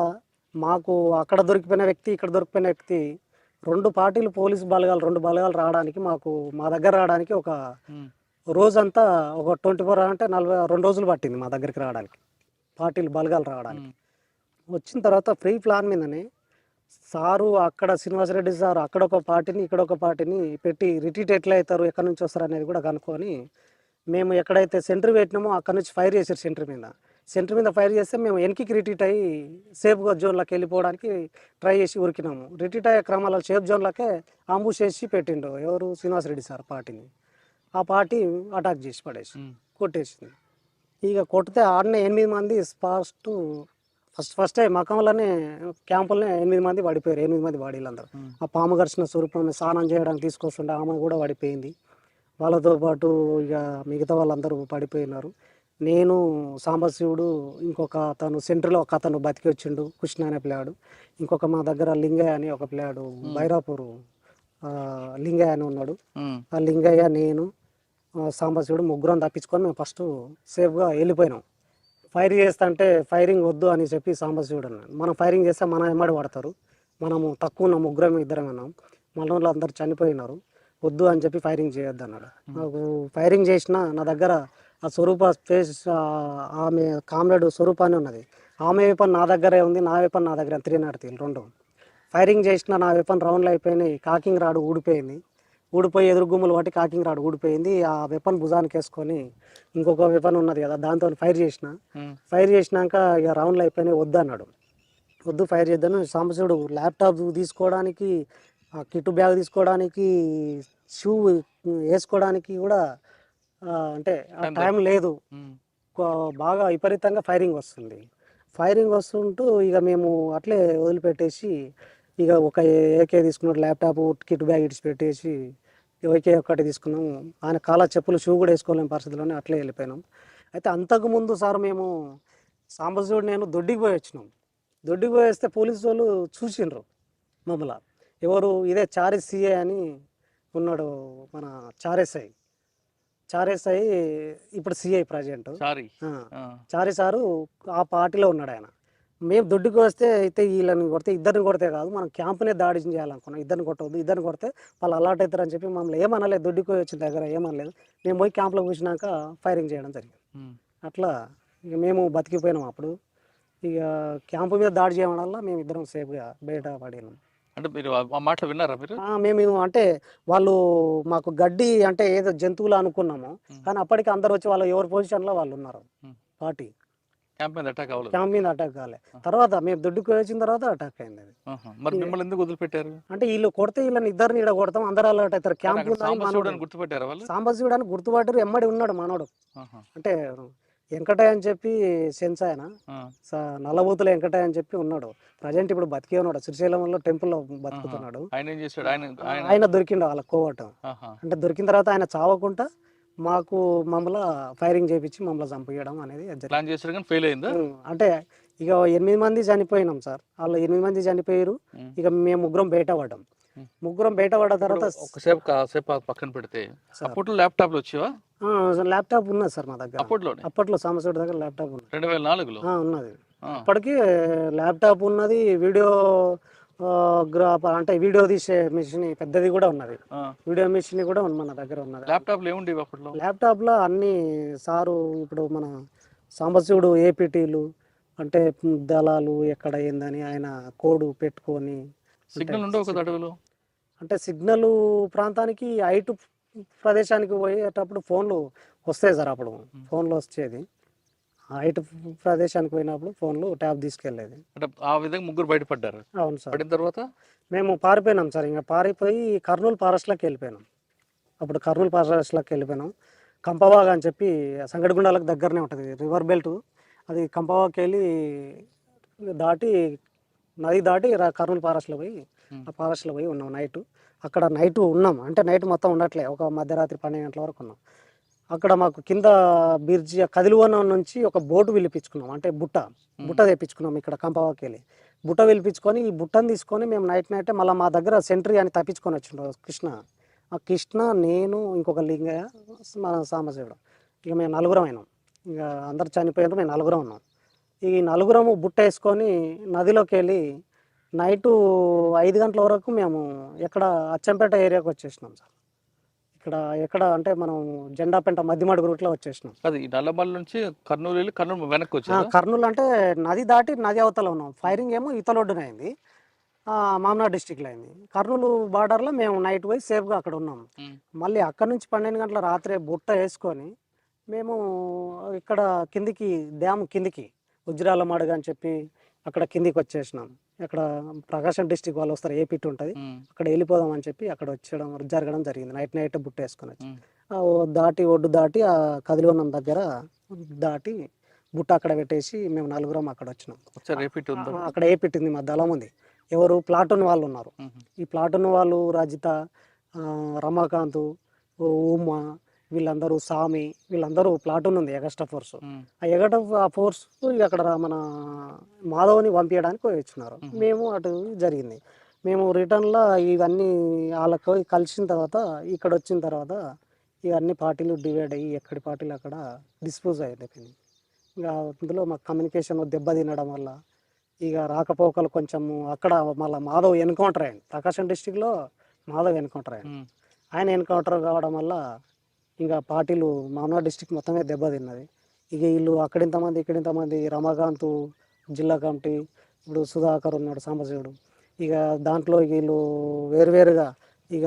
మాకు అక్కడ దొరికిపోయిన వ్యక్తి ఇక్కడ దొరికిపోయిన వ్యక్తి 2 పార్టీలు పోలీసు బలగాలు 2 బలగాలు రావడానికి మా దగ్గర రావడానికి ఒక రోజంతా ఒక 24 అంటే 42 రోజులు పట్టింది మా దగ్గరికి రావడానికి, పార్టీలు బలగాలు రావడానికి. వచ్చిన తర్వాత ఫ్రీ ప్లాన్ మీదనే సారు అక్కడ శ్రీనివాసరెడ్డి సార్ అక్కడ ఒక పార్టీని ఇక్కడ ఒక పార్టీని పెట్టి రిట్రీట్ ఎట్లా అవుతారు, ఎక్కడి నుంచి వస్తారు అనేది కూడా కనుక్కొని మేము ఎక్కడైతే సెంటర్ పెట్టినామో అక్కడ నుంచి ఫైర్ చేశారు సెంటర్ మీద. సెంటర్ మీద ఫైర్ చేస్తే మేము వెనక్కి రిట్రీట్ అయ్యి సేఫ్గా జోన్లోకి వెళ్ళిపోవడానికి ట్రై చేసి ఉరికినాము. రిట్రీట్ అయ్యే క్రమంలో సేఫ్ జోన్లోకే అంబుష్ చేసి పెట్టిండు ఎవరు శ్రీనివాసరెడ్డి సార్ పార్టీని. ఆ పార్టీ అటాక్ చేసి పడేసి కొట్టేసింది. ఇక కొడితే ఆడనే 8 మంది ఫస్ట్ మకంలోనే క్యాంపులనే 8 మంది పడిపోయారు. 8 మంది బాడీలందరూ. ఆ పాము ఘర్షణ స్వరూపం స్నానం చేయడానికి తీసుకొస్తుంటే ఆమె కూడా పడిపోయింది. వాళ్ళతో పాటు ఇక మిగతా వాళ్ళందరూ పడిపోయినారు. నేను, సాంబశివుడు, ఇంకొక అతను సెంటర్లో ఒక అతను బతికి వచ్చిండు, కృష్ణ అనే పిల్లాడు. ఇంకొక మా దగ్గర లింగయ్య అని ఒక పిల్లాడు బైరాపూర్ లింగయ్య అని ఉన్నాడు. ఆ లింగయ్య, నేను, సాంబశివుడు ముగ్గురం తప్పించుకొని మేము ఫస్ట్ సేఫ్గా వెళ్ళిపోయినాం. ఫైర్ చేస్తుంటే ఫైరింగ్ వద్దు అని చెప్పి సాంబశివుడు అన్నాడు. మనం ఫైరింగ్ చేస్తే మన ఎమ్మడి పడతారు, మనము తక్కువ ఉన్న ముగ్గురం ఇద్దరం ఉన్నాం, మన వాళ్ళు అందరు చనిపోయినారు, వద్దు అని చెప్పి ఫైరింగ్ చేయొద్దు అన్నాడు. నాకు ఫైరింగ్ చేసిన నా దగ్గర ఆ స్వరూప ఫేస్ ఆమె కామ్రేడ్ స్వరూప అని ఉన్నది. ఆమె వెపన్ నా దగ్గరే ఉంది, నా వెపన్ నా దగ్గర 3 రెండు. ఫైరింగ్ చేసిన నా వెపన్ రౌండ్లు అయిపోయినాయి. కాకింగ్ రాడు ఊడిపోయింది. ఊడిపోయి ఎదురు గుమ్ములు పట్టి కాకింగ్ రాడు ఊడిపోయింది. ఆ వెపన్ భుజానికి వేసుకొని ఇంకొక వెపన్ ఉన్నది కదా దాంతో ఫైర్ చేసిన. ఫైర్ చేసినాక ఇక రౌండ్లు అయిపోయినాయి వద్దు అన్నాడు. వద్దు ఫైర్ చేద్దాను. సాంబశివుడు ల్యాప్టాప్ తీసుకోవడానికి, ఆ కిట్ బ్యాగ్ తీసుకోవడానికి, షూ వేసుకోవడానికి కూడా అంటే ఆ టైం లేదు. బాగా విపరీతంగా ఫైరింగ్ వస్తుంది. ఫైరింగ్ వస్తుంటూ ఇక మేము అట్లే వదిలిపెట్టేసి ఇక ఒక ఏకే తీసుకున్నాడు, ల్యాప్టాప్ కిట్ బ్యాగ్ ఇడిచి పెట్టేసి ఏకే ఒక్కటి తీసుకున్నాము. ఆయన కాళ్ళ చెప్పులు షూ కూడా వేసుకోలేని పరిస్థితిలోనే అట్లే వెళ్ళిపోయినాం. అయితే అంతకుముందు సార్ మేము సాంబశివుడు నేను దొడ్డికి పోయి వచ్చినాం. దొడ్డికి పోయి వస్తే పోలీసు వాళ్ళు చూసిండ్రు మమ్మల్ని. ఎవరు ఇదే చారిస్ సిఏ అని ఉన్నాడు, మన చారేసాయి ఇప్పుడు సిఐ ప్రజెంట్. చారి సారు ఆ పార్టీలో ఉన్నాడు ఆయన. మేము దొడ్డుకు వస్తే అయితే వీళ్ళని కొడితే ఇద్దరిని కొడితే కాదు, మనం క్యాంపునే దాడి చేయాలనుకున్నాం. ఇద్దరిని కొట్టవద్దు, ఇద్దరిని కొడితే వాళ్ళు అలర్ట్ అవుతారని చెప్పి మమ్మల్ని ఏమనలేదు. దొడ్డుకు వచ్చిన దగ్గర ఏమనలేదు. మేము పోయి క్యాంప్లో కూర్చున్నాక ఫైరింగ్ చేయడం జరిగింది. అట్లా ఇక మేము బతికిపోయినాం. అప్పుడు ఇక క్యాంపు మీద దాడి చేయడం వల్ల మేము ఇద్దరం సేఫ్గా బయట పడినాం. అంటే మీరు ఆ మాటలు విన్నారా మీరు? మేము అంటే వాళ్ళు మాకు గడ్డి అంటే ఏదో జంతువులు అనుకున్నాము, కానీ అప్పటికి అందరు వచ్చి వాళ్ళు ఎవరి పొజిషన్లో వాళ్ళు ఉన్నారు. పార్టీ క్యాంప్ మీద అటాక్ అవ్వలేదు. క్యాంప్ మీద అటాక్ కాలే. తర్వాత మేము దొడ్డుకు వచ్చిన తర్వాత అటాక్ అయింది అది. మరి మిమ్మల్ని ఎందుకు వదిలిపెట్టారు? అంటే వీళ్ళు కొడితే వీళ్ళని ఇద్దరిని ఇక్కడ కొడతాం, అందరూ అలర్ట్ అవుతారు. క్యాంప్ గుర్తుపెట్టారు వాళ్ళు. సాంబశివుడు అని గుర్తుపట్టారు. ఎమ్మడి ఉన్నాడు మనోడు. అంటే వెంకటయ్య అని చెప్పి సెన్స్ ఆయన నల్లబూతుల వెంకటయ్య అని చెప్పి ఉన్నాడు. ప్రజెంట్ ఇప్పుడు బతికే ఉన్నాడు, శ్రీశైలంలో టెంపుల్లో బతుకుతున్నాడు. ఆయన దొరికిండు వాళ్ళ కోవటం. అంటే దొరికిన తర్వాత ఆయన చావకుండా మాకు మమ్మల్ని ఫైరింగ్ చేయించి మమ్మల్ని చంపేయడం అనేది ప్లాన్ చేశారు కానీ ఫెయిల్ అయిందా? అంటే ఇక 8 మంది చనిపోయినాం సార్. వాళ్ళు 8 మంది చనిపోయారు. ఇక మేము ముగ్గురం బయట పడ్డాం. పడ్డ తర్వాత కాసేపు పక్కన పెడితే అప్పట్లో ల్యాప్టాప్లు వచ్చేవా? ల్యాప్టాప్ ఉన్నది సార్ మా దగ్గర. అప్పట్లో సాంబశివుడి దగ్గర ల్యాప్టాప్ ఉన్నది. 2004లో ఉన్నది. అప్పటికి ల్యాప్టాప్ ఉన్నది. వీడియో అంటే వీడియో తీసే మిషన్ పెద్దది కూడా ఉన్నది. వీడియో మిషన్ కూడా మన దగ్గర ఉన్నది. ల్యాప్టాప్ లో అన్ని సారు ఇప్పుడు మన సాంబశివుడు ఏపీటీలు అంటే దళాలు ఎక్కడ ఏందని ఆయన కోడ్ పెట్టుకొని సిగ్నల్ ఉండవు కదా అడవిలో. అంటే సిగ్నల్ ప్రాంతానికి హైట్ ప్రదేశానికి పోయేటప్పుడు ఫోన్లు వస్తాయి సార్. అప్పుడు ఫోన్లు వచ్చేది. హైట్ ప్రదేశానికి పోయినప్పుడు ఫోన్లు ట్యాబ్ తీసుకెళ్ళేది. అంటే ఆ విధంగా ముగ్గురు బయటపడ్డారు. అవును సార్. పడిన తర్వాత మేము పారిపోయినాం సార్. ఇంకా పారిపోయి కర్నూలు ఫారెస్ట్లోకి వెళ్ళిపోయినాం. అప్పుడు కర్నూలు ఫారెస్ట్లోకి వెళ్ళిపోయినాం. కంపవాగ అని చెప్పి సంగడిగుండాలకు దగ్గరనే ఉంటుంది రివర్ బెల్ట్. అది కంపవాగకి వెళ్ళి దాటి నది దాటి కర్నూలు ఫారెస్ట్లో పోయి ఆ ఫారెస్ట్లో పోయి ఉన్నాం నైట్. అక్కడ నైట్ ఉన్నాం. అంటే నైట్ మొత్తం ఉండట్లే, ఒక మధ్యరాత్రి 12 గంటల వరకు ఉన్నాం. అక్కడ మాకు కింద బిర్జి కదిలివనం నుంచి ఒక బోటు పిలిపించుకున్నాం. అంటే బుట్ట తెప్పించుకున్నాం ఇక్కడ కంపవాకి వెళ్ళి. బుట్ట పిలిపించుకొని ఈ బుట్టను తీసుకొని మేము నైట్ మళ్ళీ మా దగ్గర సెంట్రీ అని తప్పించుకొని వచ్చిండు కృష్ణ. ఆ కృష్ణ, నేను, ఇంకొక లింగయ్య, మన సాంబశివుడు. ఇక మేము 4 అయినాం. ఇక అందరు చనిపోయినారు, మేము 4 ఉన్నాం. ఈ 4 బుట్ట వేసుకొని నదిలోకి వెళ్ళి నైటు 5 గంటల వరకు మేము ఎక్కడ అచ్చంపేట ఏరియాకి వచ్చేసినాం సార్. ఎక్కడ అంటే మనం జెండాపేట మధ్యమడుగు రూట్లో వచ్చేసినాం. అది నల్లమల్ల నుంచి కర్నూలు వెళ్ళి కర్నూలు వెనక్కి వచ్చాం. కర్నూలు అంటే నది దాటి నది అవతల ఉన్నాం. ఫైరింగ్ ఏమో ఈతలొడ్డున అయింది, మామనాడు డిస్టిక్లో అయింది. కర్నూలు బార్డర్లో మేము నైట్ పోయి సేఫ్గా అక్కడ ఉన్నాం. మళ్ళీ అక్కడ నుంచి 12 గంటల రాత్రే బుట్ట వేసుకొని మేము ఇక్కడ కిందికి డ్యామ్ కిందికి ఉజ్రాల మడుగు అని చెప్పి అక్కడ కిందికి వచ్చేసినాం. అక్కడ ప్రకాశం డిస్టిక్ వాళ్ళు వస్తారు, ఏపీటీ ఉంటుంది, అక్కడ వెళ్ళిపోదాం అని చెప్పి అక్కడ వచ్చడం జరగడం జరిగింది. నైట్ నైట్ బుట్ట వేసుకొని వచ్చి ఒడ్డు దాటి ఆ కదిలివనం దగ్గర దాటి బుట్ట అక్కడ పెట్టేసి మేము నలుగురం అక్కడ వచ్చినాం. అక్కడ ఏపీటీ ఉంది, మా దళం ఉంది. ఎవరు ప్లాటూన్ వాళ్ళు ఉన్నారు. ఈ ప్లాటూన్ వాళ్ళు రజిత, రమాకాంత్, ఉమా, వీళ్ళందరూ సామి, వీళ్ళందరూ ప్లాటూన్ ఉంది ఎగస్ట్రా ఫోర్స్. ఆ ఫోర్స్ అక్కడ మన మాధవ్ని పంపించడానికి వచ్చినారు. మేము అటు జరిగింది. మేము రిటర్న్లో ఇవన్నీ వాళ్ళకు కలిసిన తర్వాత ఇక్కడ వచ్చిన తర్వాత ఇవన్నీ పార్టీలు డివైడ్ అయ్యి ఎక్కడి పార్టీలు అక్కడ డిస్పోజ్ అయిపోయింది. ఇంకా అందులో మాకు కమ్యూనికేషన్ దెబ్బ తినడం వల్ల ఇక రాకపోకలు కొంచెము అక్కడ మళ్ళీ మాధవ్ ఎన్కౌంటర్ అయ్యింది. ప్రకాశం డిస్టిక్లో మాధవ్ ఎన్కౌంటర్ అయ్యింది. ఆయన ఎన్కౌంటర్ కావడం వల్ల ఇంకా పార్టీలు మామూలు డిస్టిక్ మొత్తమే దెబ్బతిన్నది. ఇక వీళ్ళు అక్కడింతమంది ఇక్కడింతమంది, రమాకాంత్ జిల్లా కమిటీ, ఇప్పుడు సుధాకర్ ఉన్నాడు సాంబశివుడు, ఇక దాంట్లో వీళ్ళు వేరువేరుగా ఇక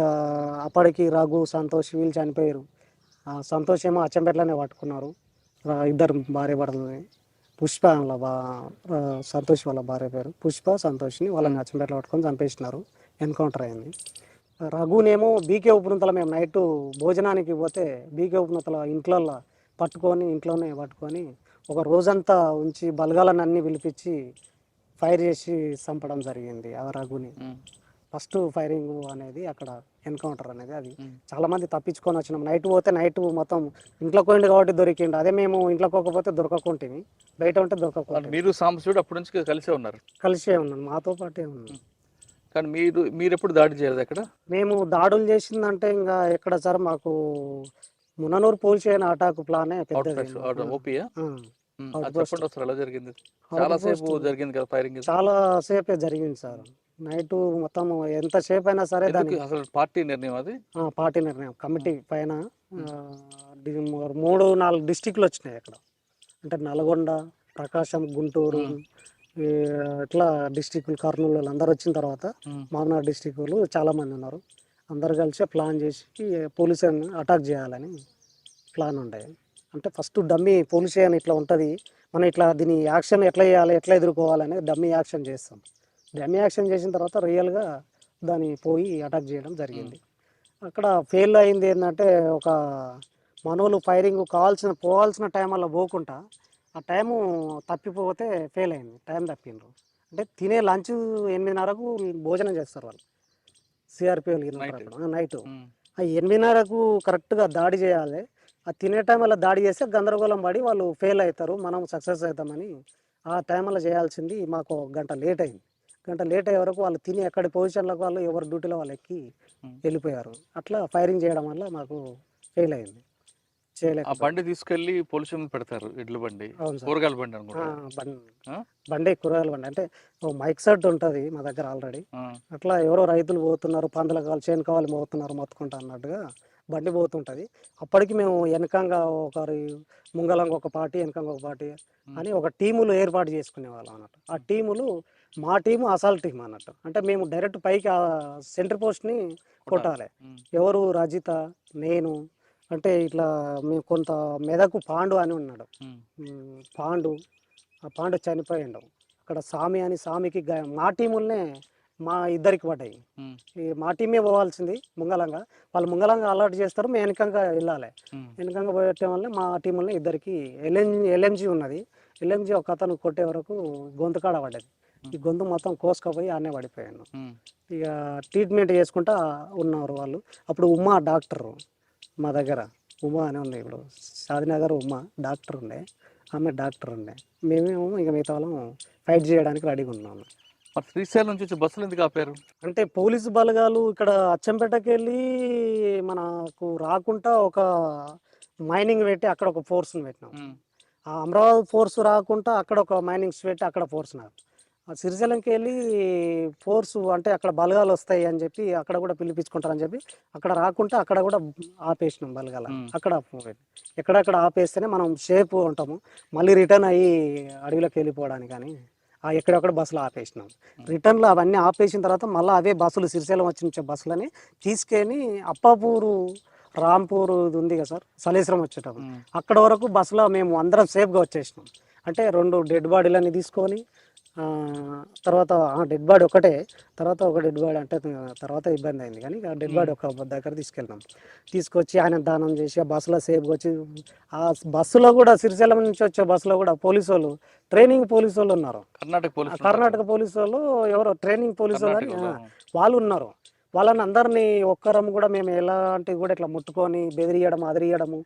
అప్పటికి రఘు, సంతోష్ వీళ్ళు చనిపోయారు. సంతోష్ ఏమో అచ్చంపేటలోనే పట్టుకున్నారు, ఇద్దరు భార్య భర్తలని. పుష్ప సంతోష్ వాళ్ళ భార్య పేరు పుష్ప, సంతోష్ని వాళ్ళని అచ్చంపేటలో పట్టుకొని చంపేసినారు. ఎన్కౌంటర్ అయింది. రఘునేమో బీకే ఉపనతల మేము నైట్ భోజనానికి పోతే బీకే ఉపనతల ఇంట్లోనే పట్టుకొని ఒక రోజంతా ఉంచి బలగాలను అన్నీ పిలిపించి ఫైర్ చేసి చంపడం జరిగింది ఆ రఘుని. ఫస్ట్ ఫైరింగ్ అనేది అక్కడ ఎన్కౌంటర్ అనేది అది చాలా మంది తప్పించుకొని వచ్చినాం. నైట్ పోతే నైట్ మొత్తం ఇంట్లో పోయింది కాబట్టి దొరికిండు. అదే మేము ఇంట్లో పోకపోతే దొరకకుంటుంది, బయట ఉంటే దొరకకుండా. మీరు సాంబశివుడు అప్పటి నుంచి కలిసే ఉన్నారు? కలిసే ఉన్నాం, మాతో పాటే ఉన్నాం. కానీ మీరు ఎప్పుడు దాడి చేయలేదు అక్కడ? మేము దాడులు చేసిందంటే ఇంకా ఎక్కడ సార్, మాకు ముననూరు పోలీస్ అయిన అటాక్ ప్లానే చాలా సేపే జరిగింది సార్. నైట్ మొత్తం ఎంతసేపు అయినా సరే అసలు పార్టీ నిర్ణయం అది, పార్టీ నిర్ణయం కమిటీ పైన 3-4 డిస్టిక్లు వచ్చినాయి అక్కడ. అంటే నల్గొండ, ప్రకాశం, గుంటూరు, ఇట్లా డిస్టిక్లు, కర్నూలు వాళ్ళు అందరు వచ్చిన తర్వాత మామనాడు డిస్టిక్ వాళ్ళు చాలామంది ఉన్నారు. అందరు కలిసి ప్లాన్ చేసి పోలీసుని అటాక్ చేయాలని ప్లాన్ ఉండేది. అంటే ఫస్ట్ డమ్మీ పోలీస్ అని ఇట్లా ఉంటుంది, మనం ఇట్లా దీని యాక్షన్ ఎట్లా చేయాలి, ఎట్లా ఎదుర్కోవాలనేది డమ్మీ యాక్షన్ చేస్తాం. డమ్మీ యాక్షన్ చేసిన తర్వాత రియల్గా దాన్ని పోయి అటాక్ చేయడం జరిగింది. అక్కడ ఫెయిల్ అయింది ఏంటంటే, ఒక మనోళ్ళు ఫైరింగ్ పోవాల్సిన టైం అలా పోకుండా ఆ టైము తప్పిపోతే ఫెయిల్ అయింది. టైం తప్పిండ్రు. అంటే తినే లంచ్ 8:30కు భోజనం చేస్తారు వాళ్ళు, సిఆర్పిఎల్ నైట్. ఆ 8:30కు కరెక్ట్గా దాడి చేయాలి. ఆ తినే టైం అలా దాడి చేస్తే గందరగోళం పడి వాళ్ళు ఫెయిల్ అవుతారు, మనం సక్సెస్ అవుతామని ఆ టైం అలా చేయాల్సింది. మాకు 1 గంట లేట్ అయింది. గంట లేట్ అయ్యే వరకు వాళ్ళు తిని ఎక్కడి పొజిషన్లకు వాళ్ళు ఎవరి డ్యూటీలో వాళ్ళు ఎక్కి వెళ్ళిపోయారు. అట్లా ఫైరింగ్ చేయడం వల్ల మాకు ఫెయిల్ అయింది. ఆ బండి తీసుకెళ్లి పోలీసు పెడతారు, ఎడ్ల బండి, కూరగాయల బండి బండి కూరగాయల బండి. అంటే మైక్ సెట్ ఉంటుంది మా దగ్గర ఆల్రెడీ. అట్లా ఎవరో రైతులు పోతున్నారు, పందుల కావాలి, చేను కావాలి పోతున్నారు మొత్తుకుంటా అన్నట్టుగా బండి పోతుంటుంది. అప్పటికి మేము వెనకంగా ఒకరి ముంగలంగా ఒక పార్టీ, వెనకంగా ఒక పార్టీ అని ఒక టీములు ఏర్పాటు చేసుకునే వాళ్ళం అన్నట్టు. ఆ టీములు మా టీము అసాల్ట్ టీం అన్నట్టు. అంటే మేము డైరెక్ట్ పైకి సెంటర్ పోస్ట్ని కొట్టాలి. ఎవరు రజిత, నేను, అంటే ఇట్లా మేము కొంత మెదకు పాండు అని ఉన్నాడు. పాండు చనిపోయిండు. అక్కడ సామి అని, సామికి మా టీములనే మా ఇద్దరికి పడ్డాయి. మా టీమే పోవాల్సింది ముంగలంగా, వాళ్ళు ముంగలంగా అలర్ట్ చేస్తారు, మేము వెనకంగా వెళ్ళాలి. వెనకంగా పోయటం వల్ల మా టీములనే ఇద్దరికి ఎల్ఎంజీ ఉన్నది. ఎల్ఎంజీ ఒక అతను కొట్టే వరకు గొంతు కాడ పడ్డది. ఈ గొంతు మొత్తం కోసుకపోయి ఆనే పడిపోయాను. ఇక ట్రీట్మెంట్ చేసుకుంటా ఉన్నారు వాళ్ళు. అప్పుడు ఉమా డాక్టర్ మా దగ్గర, ఉమా అని ఉంది, ఇప్పుడు షాదినగర్ ఉమా డాక్టర్ ఉండే, ఆమె డాక్టర్ ఉండే. మేమేమో ఇక మిగతా వాళ్ళం ఫైట్ చేయడానికి రెడీగా ఉన్నాము. శ్రీశైలం నుంచి బస్సులు ఎందుకు ఆపారు? అంటే పోలీసు బలగాలు ఇక్కడ అచ్చంపేటకి వెళ్ళి మనకు రాకుండా ఒక మైనింగ్ పెట్టి అక్కడ ఒక ఫోర్స్ని పెట్టినాం. ఆ అమరావతి ఫోర్స్ రాకుండా అక్కడ ఒక మైనింగ్స్ పెట్టి అక్కడ ఫోర్స్ నాకు. సిరిశైలంకి వెళ్ళి ఫోర్స్ అంటే అక్కడ బలగాలు వస్తాయి అని చెప్పి అక్కడ కూడా పిలిపించుకుంటారని చెప్పి అక్కడ రాకుండా అక్కడ కూడా ఆపేసినాం బలగాల. అక్కడ ఎక్కడక్కడ ఆపేస్తేనే మనం సేఫ్ ఉంటాము, మళ్ళీ రిటర్న్ అయ్యి అడవిలోకి వెళ్ళిపోవడానికి. కానీ ఎక్కడెక్కడ బస్సులు ఆపేసినాం. రిటర్న్లో అవన్నీ ఆపేసిన తర్వాత మళ్ళీ అవే బస్సులు, సిరిశైలం వచ్చి బస్సులని తీసుకెళ్ళి అప్పాపూరు రాంపూర్ ఇది ఉంది కదా సార్, సలేశ్వరం వచ్చేటప్పుడు ఉమ్. అక్కడ వరకు బస్సులో మేము అందరం సేఫ్గా వచ్చేసినాం. అంటే 2 డెడ్ బాడీలని తీసుకొని ఆ, తర్వాత డెడ్ బాడీ ఒకటే, తర్వాత ఒక డెడ్ బాడీ అంటే తర్వాత ఇబ్బంది అయింది, కానీ ఆ డెడ్ బాడీ ఒక దగ్గర తీసుకెళ్ళినాం. తీసుకొచ్చి ఆయన దానం చేసి ఆ బస్సులో సేఫ్గా వచ్చి, ఆ బస్సులో కూడా సిరిసిల్ల నుంచి వచ్చే బస్సులో కూడా పోలీసు వాళ్ళు, ట్రైనింగ్ పోలీసు వాళ్ళు ఉన్నారు. కర్ణాటక పోలీసులు ఉంటారు కర్ణాటక కదా. పోలీసు వాళ్ళు ఎవరో ట్రైనింగ్ పోలీసు వాళ్ళు అని కర్ణాటకలో వాళ్ళు ఉన్నారు. వాళ్ళని అందరినీ ఒక్కరం కూడా మేము ఎలాంటివి కూడా ఇట్లా ముట్టుకొని బెదిరియడం అదిరియడము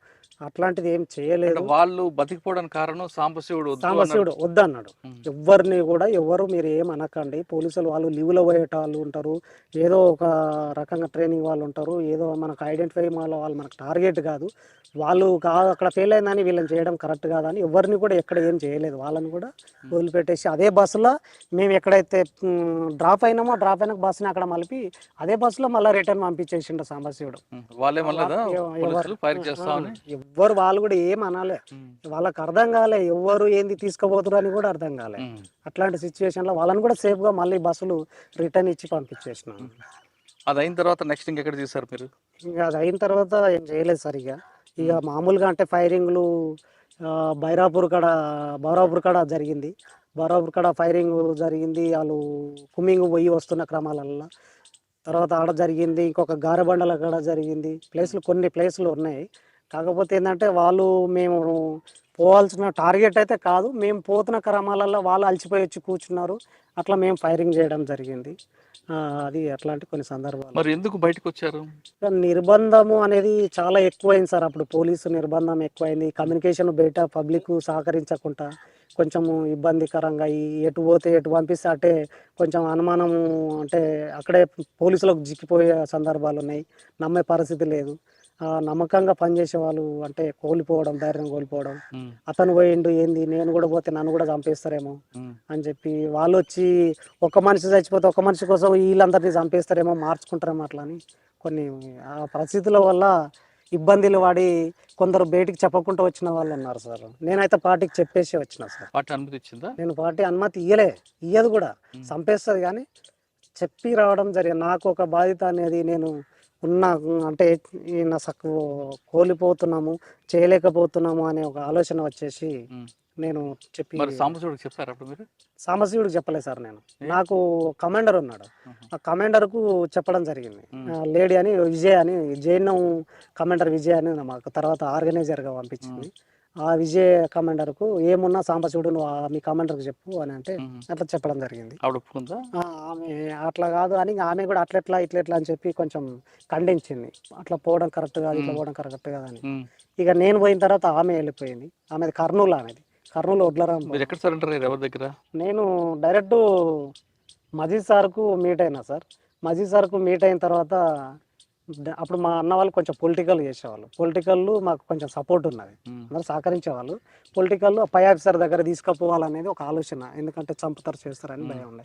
అట్లాంటిది ఏం అంటే చేయలేదు. వాళ్ళు బతికిపోవడానికి కారణం సాంబశివుడు వద్దు అన్నాడు. సాంబశివుడు వద్దన్నాడు. ఉమ్. ఎవరిని కూడా ఎవరు మీరు ఏం అనకండి, పోలీసులు వాళ్ళు లీవ్లో పోయేటోళ్ళు ఉంటారు, ఏదో ఒక రకంగా ట్రైనింగ్ వాళ్ళు ఉంటారు, ఏదో మనకు ఐడెంటిఫై వాళ్ళు మనకు టార్గెట్ కాదు, వాళ్ళు కాదు అక్కడ ఫెయిల్ అయిందని వీళ్ళని చేయడం కరెక్ట్ కాదని ఎవరిని కూడా ఎక్కడ ఏం చేయలేదు. వాళ్ళని కూడా వదిలిపెట్టేసి అదే బస్సులో మేము ఎక్కడైతే డ్రాప్ అయినామో డ్రాప్ అయిన బస్సుని అక్కడ మలిపి అదే బస్సులో మళ్ళీ రిటర్న్ పంపించేసిండు సాంబశివుడు. వాళ్ళే మళ్ళీ పోలీసులు ఫైర్ చేస్తామని. ఎవ్వరు వాళ్ళు కూడా ఏం అనాలే, వాళ్ళకి అర్థం కాలే ఎవరు ఏంది తీసుకుపోతురు అని కూడా అర్థం కాలే. అట్లాంటి సిచ్యువేషన్లో వాళ్ళని కూడా సేఫ్గా మళ్ళీ బస్సులు రిటర్న్ ఇచ్చి పంపించేసినాం. అది అయిన తర్వాత నెక్స్ట్ ఇంకెక్కడ తీసారు మీరు? ఇంకా అది అయిన తర్వాత ఏం చేయలేదు సార్. ఇక మామూలుగా అంటే ఫైరింగ్లు బైరాపూర్ కాడ జరిగింది. బైరాపూర్ కాడ ఫైరింగ్ జరిగింది, వాళ్ళు కుమ్మింగ్ పోయి వస్తున్న క్రమాలలో. తర్వాత ఆడ జరిగింది, ఇంకొక గారెబండల కాడ జరిగింది. కొన్ని ప్లేసులు ఉన్నాయి. కాకపోతే ఏంటంటే వాళ్ళు మేము పోవాల్సిన టార్గెట్ అయితే కాదు, మేము పోతున్న క్రమాలలో వాళ్ళు అలసిపోయి వచ్చి కూర్చున్నారు, అట్లా మేము ఫైరింగ్ చేయడం జరిగింది. అది అట్లాంటి కొన్ని సందర్భాలు. మరి ఎందుకు బయటకు వచ్చారు? నిర్బంధము అనేది చాలా ఎక్కువైంది సార్. అప్పుడు పోలీసు నిర్బంధం ఎక్కువైంది, కమ్యూనికేషన్ బయట పబ్లిక్ సహకరించకుండా కొంచెము ఇబ్బందికరంగా ఎటు పోతే ఎటు పంపిస్తే అటే కొంచెం అనుమానము, అంటే అక్కడే పోలీసులకు చిక్కిపోయే సందర్భాలు ఉన్నాయి, నమ్మే పరిస్థితి లేదు. నమ్మకంగా పనిచేసే వాళ్ళు అంటే కోల్పోవడం, ధైర్యం కోల్పోవడం, అతను పోయిండు ఏంది నేను కూడా పోతే నన్ను కూడా చంపేస్తారేమో అని చెప్పి వాళ్ళు వచ్చి ఒక మనిషి చచ్చిపోతే ఒక మనిషి కోసం వీళ్ళందరినీ చంపేస్తారేమో, మార్చుకుంటారేమో, అట్లా అని కొన్ని ఆ పరిస్థితుల వల్ల ఇబ్బందులు పడి కొందరు బయటికి చెప్పకుండా వచ్చిన వాళ్ళు ఉన్నారు సార్. నేనైతే పార్టీకి చెప్పేసి వచ్చిన సార్. పార్టీ అనుమతి ఇచ్చిందా? నేను పార్టీ అనుమతి ఇయ్యదు కూడా, చంపేస్తుంది కానీ చెప్పి రావడం జరిగింది. నాకు ఒక బాధ్యత అనేది నేను ఉన్న అంటే ఈయన కోల్పోతున్నాము, చేయలేకపోతున్నాము అనే ఒక ఆలోచన వచ్చేసి నేను చెప్పి. మరి సాంబశివుడికి చెప్పారు అప్పుడు మీరు? సాంబశివుడికి చెప్పలేదు సార్ నేను. నాకు కమాండర్ ఉన్నాడు, ఆ కమాండర్కు చెప్పడం జరిగింది. లేడీ అని విజయ్ అని, జైనం కమాండర్ విజయ్ అని మాకు తర్వాత ఆర్గనైజర్గా పంపించింది. ఆ విజయ్ కమాండర్కు ఏమున్నా సాంబశివుడు నువ్వు మీ కమాండర్కి చెప్పు అని అంటే అట్లా చెప్పడం జరిగింది. ఆవిడ ఒప్పుకుందా? ఆమె అట్లా కాదు అని, ఆమె కూడా అట్లెట్లా ఇట్లెట్లా అని చెప్పి కొంచెం ఖండించింది. అట్లా పోవడం కరెక్ట్ కాదు, ఇట్లా పోవడం కరెక్ట్ కాదని. ఇక నేను పోయిన తర్వాత ఆమె వెళ్ళిపోయింది. ఆమెది కర్నూలు, కర్నూలు వడ్లరాం. మీరు ఎక్కడ సరెండర్ అయ్యారు, ఎవరి దగ్గర? నేను డైరెక్ట్ మజీద్ సార్కు మీట్ అయినా సార్. మజీద్ సార్కు మీట్ అయిన తర్వాత అప్పుడు మా అన్న వాళ్ళు కొంచెం పొలిటికల్ చేసేవాళ్ళు, పొలిటికల్ మాకు కొంచెం సపోర్ట్ ఉన్నది, అందరూ సహకరించేవాళ్ళు. పొలిటికల్ పై ఆఫీసర్ దగ్గర తీసుకుపోవాలనేది ఒక ఆలోచన, ఎందుకంటే చంపుతారు చేస్తారని భయం ఉండే.